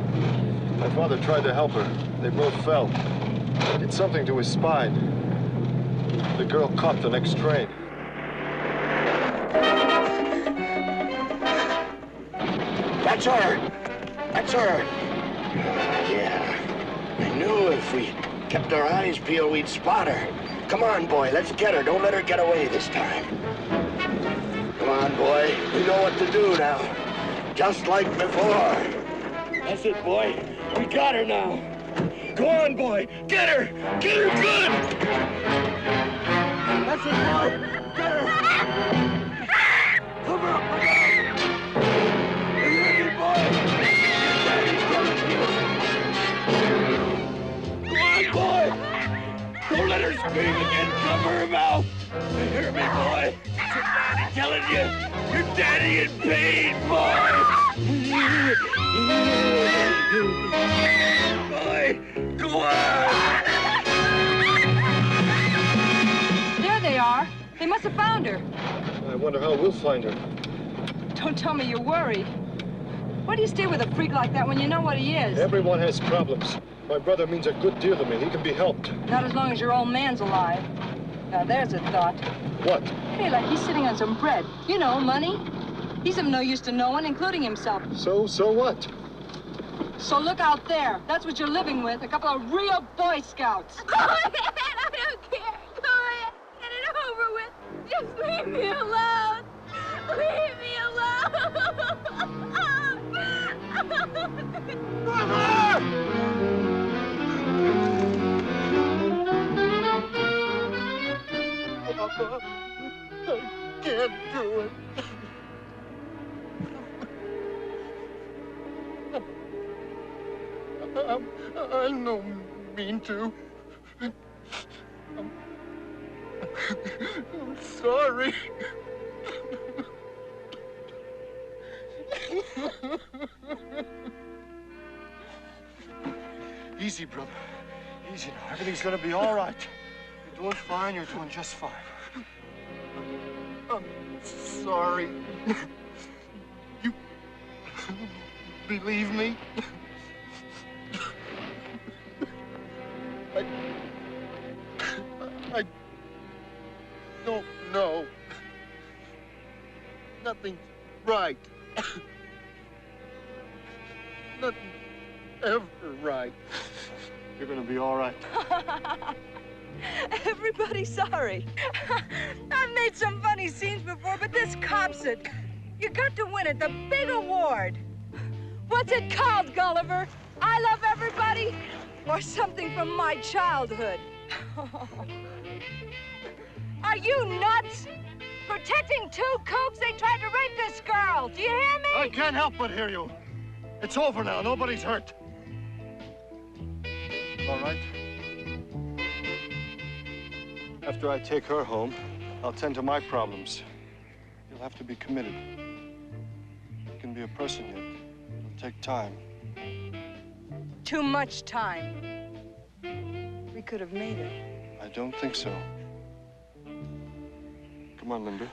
My father tried to help her. They both fell. He did something to his spine. The girl caught the next train. That's her! That's her! Yeah. we kept our eyes peeled, we'd spot her. Come on, boy, let's get her. Don't let her get away this time. Come on, boy. We know what to do now. Just like before. That's it, boy. We got her now. Go on, boy. Get her. Get her good. That's it, boy. Get her. Cover up, look out. Are you ready, boy? Go on, boy. Don't let her scream again. Cover her mouth. You hear me, boy? It's your daddy telling you. Your daddy in pain, boy. Boy, go on. There they are. They must have found her. I wonder how we'll find her. Don't tell me you're worried. Why do you stay with a freak like that when you know what he is? Everyone has problems. My brother means a good deal to me. He can be helped. Not as long as your old man's alive. Now, there's a thought. What? Hey, like he's sitting on some bread. You know, money. He's of no use to no one, including himself. So what? So look out there. That's what you're living with. A couple of real Boy Scouts. Go ahead. I don't care. Go ahead. Get it over with. Just leave me alone. Leave me alone. Papa, I can't do it. I don't mean to. I'm sorry. Easy, brother. Easy now. Everything's gonna be all right. You're doing fine. You're doing just fine. I'm sorry. You believe me? I don't know. Nothing's right. Nothing's ever right. You're gonna be all right. Everybody's sorry. I've made some funny scenes before, but this cops it. You got to win it, the big award. What's it called, Gulliver? I Love Everybody? Or something from my childhood? Are you nuts? Protecting two kooks, they tried to rape this girl. Do you hear me? I can't help but hear you. It's over now. Nobody's hurt. All right? After I take her home, I'll tend to my problems. You'll have to be committed. You can be a person yet. It'll take time. Too much time. We could have made it. I don't think so. Come on, Linda.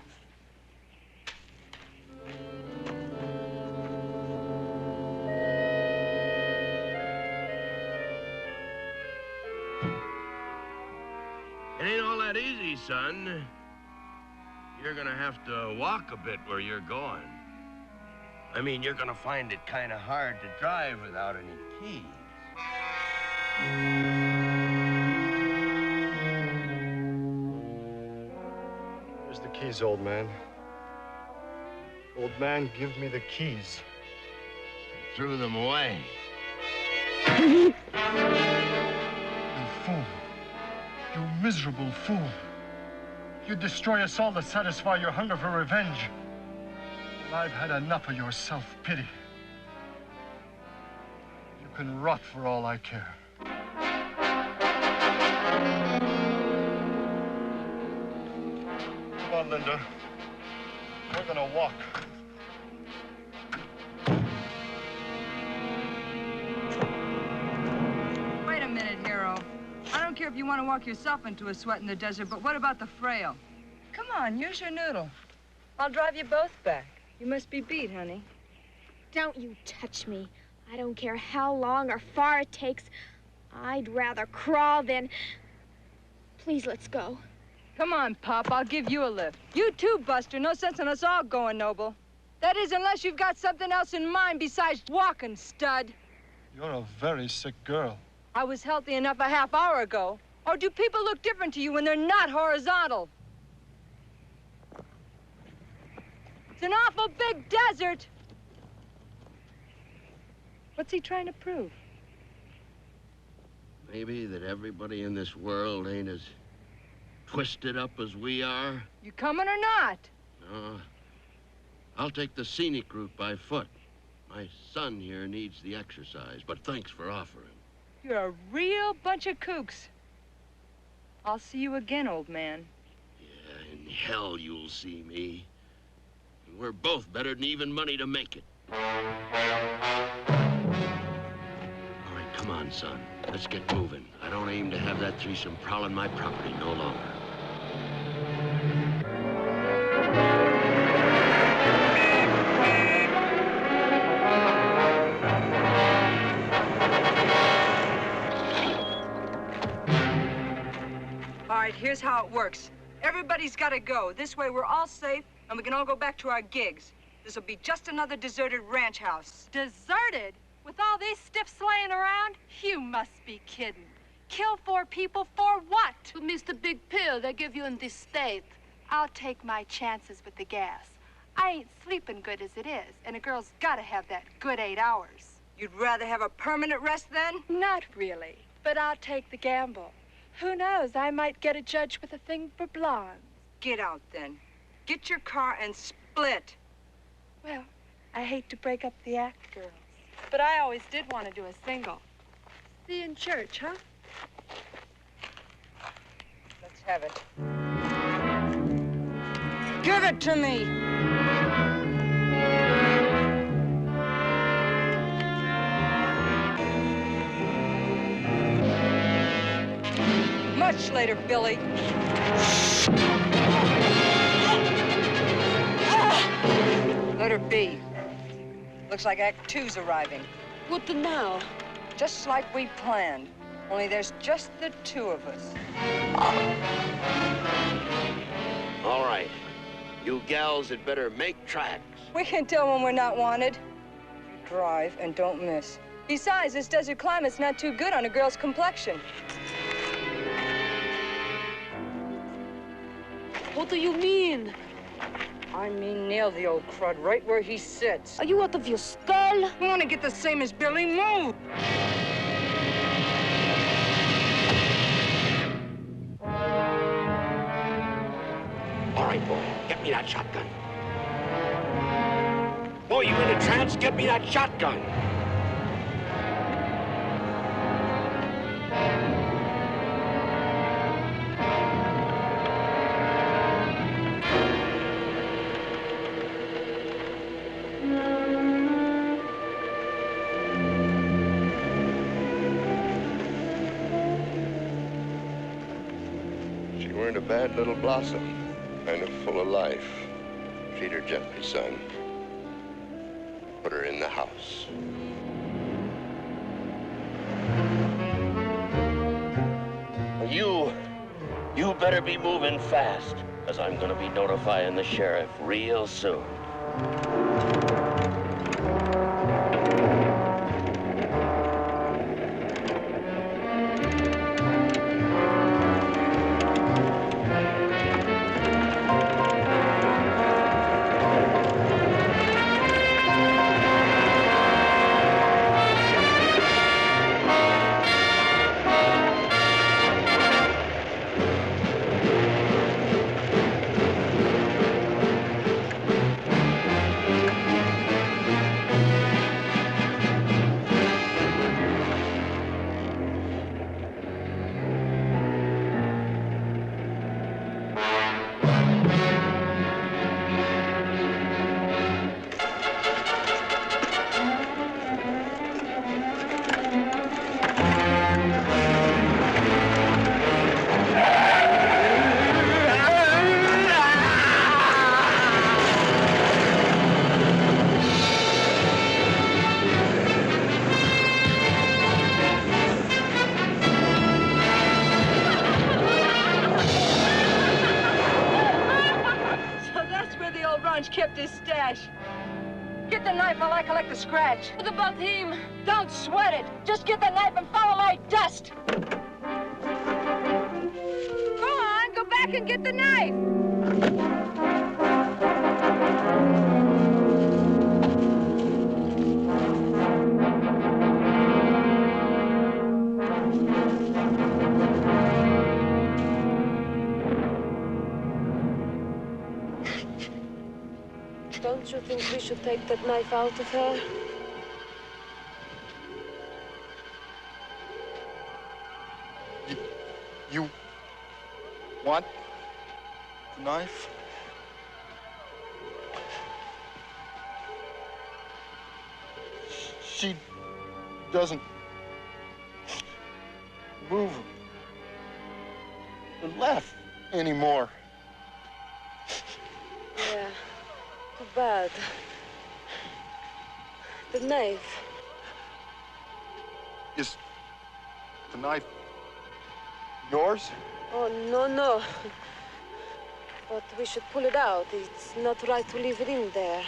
It ain't all that easy, son. You're gonna have to walk a bit where you're going. I mean, you're gonna find it kind of hard to drive without any keys. Here's the keys, old man. Old man, give me the keys. Threw them away. You fool. You miserable fool. You destroy us all to satisfy your hunger for revenge. And I've had enough of your self-pity. You can rot for all I care. Come on, Linda. We're gonna walk. Wait a minute, hero. I don't care if you want to walk yourself into a sweat in the desert, but what about the frail? Come on, use your noodle. I'll drive you both back. You must be beat, honey. Don't you touch me. I don't care how long or far it takes. I'd rather crawl than... Please, let's go. Come on, Pop, I'll give you a lift. You too, Buster. No sense in us all going, Noble. That is, unless you've got something else in mind besides walking, stud. You're a very sick girl. I was healthy enough a half hour ago. Or do people look different to you when they're not horizontal? It's an awful big desert. What's he trying to prove? Maybe that everybody in this world ain't as twisted up as we are. You coming or not? No. I'll take the scenic route by foot. My son here needs the exercise, but thanks for offering. You're a real bunch of kooks. I'll see you again, old man. Yeah, in hell you'll see me. And we're both better than even money to make it. All right, come on, son. Let's get moving. I don't aim to have that threesome prowling my property no longer. All right, here's how it works. Everybody's got to go. This way we're all safe, and we can all go back to our gigs. This'll be just another deserted ranch house. Deserted? With all these stiffs laying around? You must be kidding. Kill 4 people for what? To miss the big pill they give you in this state. I'll take my chances with the gas. I ain't sleeping good as it is, and a girl's got to have that good 8 hours. You'd rather have a permanent rest then? Not really, but I'll take the gamble. Who knows, I might get a judge with a thing for blondes. Get out then. Get your car and split. Well, I hate to break up the act, girls, but I always did want to do a single. See you in church, huh? Let's have it. Give it to me! Much later, Billy. Let her be. Looks like Act 2's arriving. What the now? Just like we planned. Only there's just the 2 of us. All right. You gals had better make tracks. We can tell when we're not wanted. Drive and don't miss. Besides, this desert climate's not too good on a girl's complexion. What do you mean? I mean nail the old crud right where he sits. Are you out of your skull? We want to get the same as Billy. Move! All right, boy, get me that shotgun. Boy, you in a trance? Get me that shotgun. She weren't a bad little blossom. Kind of full of life. Treat her gently, son. Put her in the house. You better be moving fast, because I'm going to be notifying the sheriff real soon. Kept his stash. Get the knife while I collect the scratch. What about him? Don't sweat it. Just get the knife and follow my dust. back and get the knife. Don't you think we should take that knife out of her? You want the knife? She doesn't move or laugh anymore. Yeah, too bad. The knife. Is the knife yours? Oh, no, no. But we should pull it out. It's not right to leave it in there.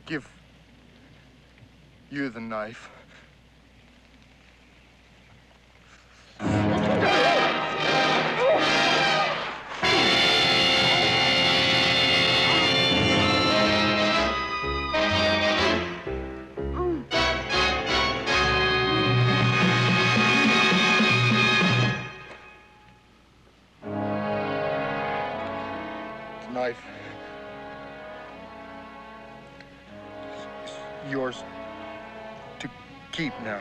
Give you the knife. The knife. Yours to keep now.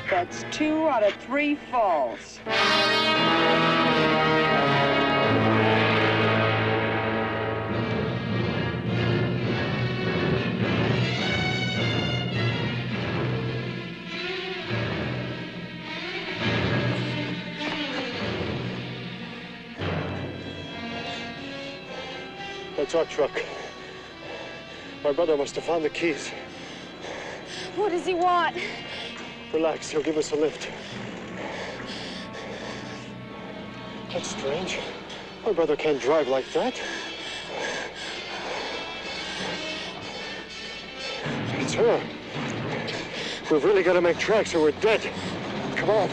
That's 2 out of 3 falls. That's our truck. My brother must have found the keys. What does he want? Relax, he'll give us a lift. That's strange. My brother can't drive like that. It's her. We've really got to make tracks or we're dead. Come on.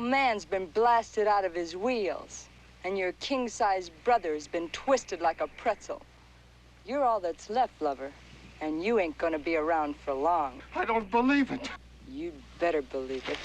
Man's been blasted out of his wheels, and your king-sized brother's been twisted like a pretzel. You're all that's left, lover, and you ain't gonna be around for long. I don't believe it. You'd better believe it.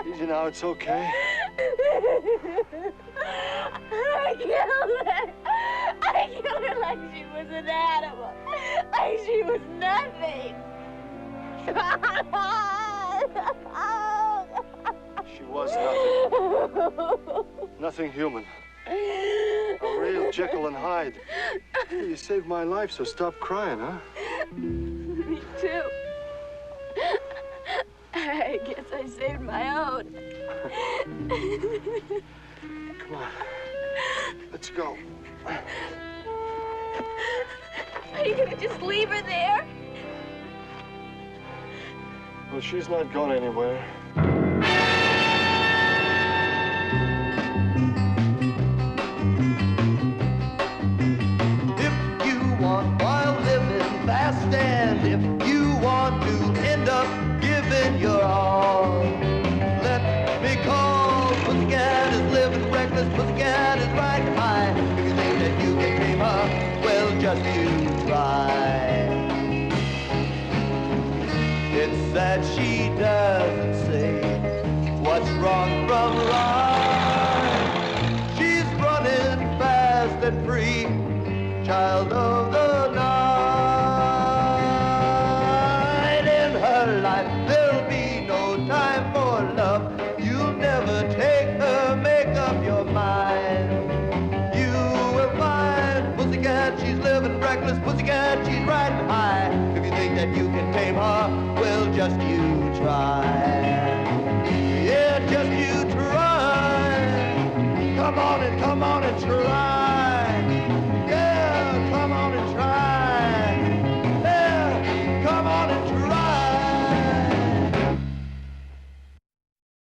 Easy now, it's okay. I killed her. I killed her like she was. an animal. Like she was nothing. She was nothing. Nothing human. A real Jekyll and Hyde. You saved my life, so stop crying, huh? Me too. I guess I saved my own. Come on. Let's go. Are you gonna just leave her there? Well, she's not going anywhere. If you want wild living fast, and if you want to end up giving your all, let me call. Pussycat is living reckless. Pussycat is riding high. If you think that you can tame her, well, just you try. It's that she doesn't say what's wrong from right. She's running fast and free, child of the night. In her life, there'll be no time for love. You'll never take her, make up your mind. You will find Pussycat, she's living reckless. Pussycat, she's riding high. If you think that you can tame her, well, just you try.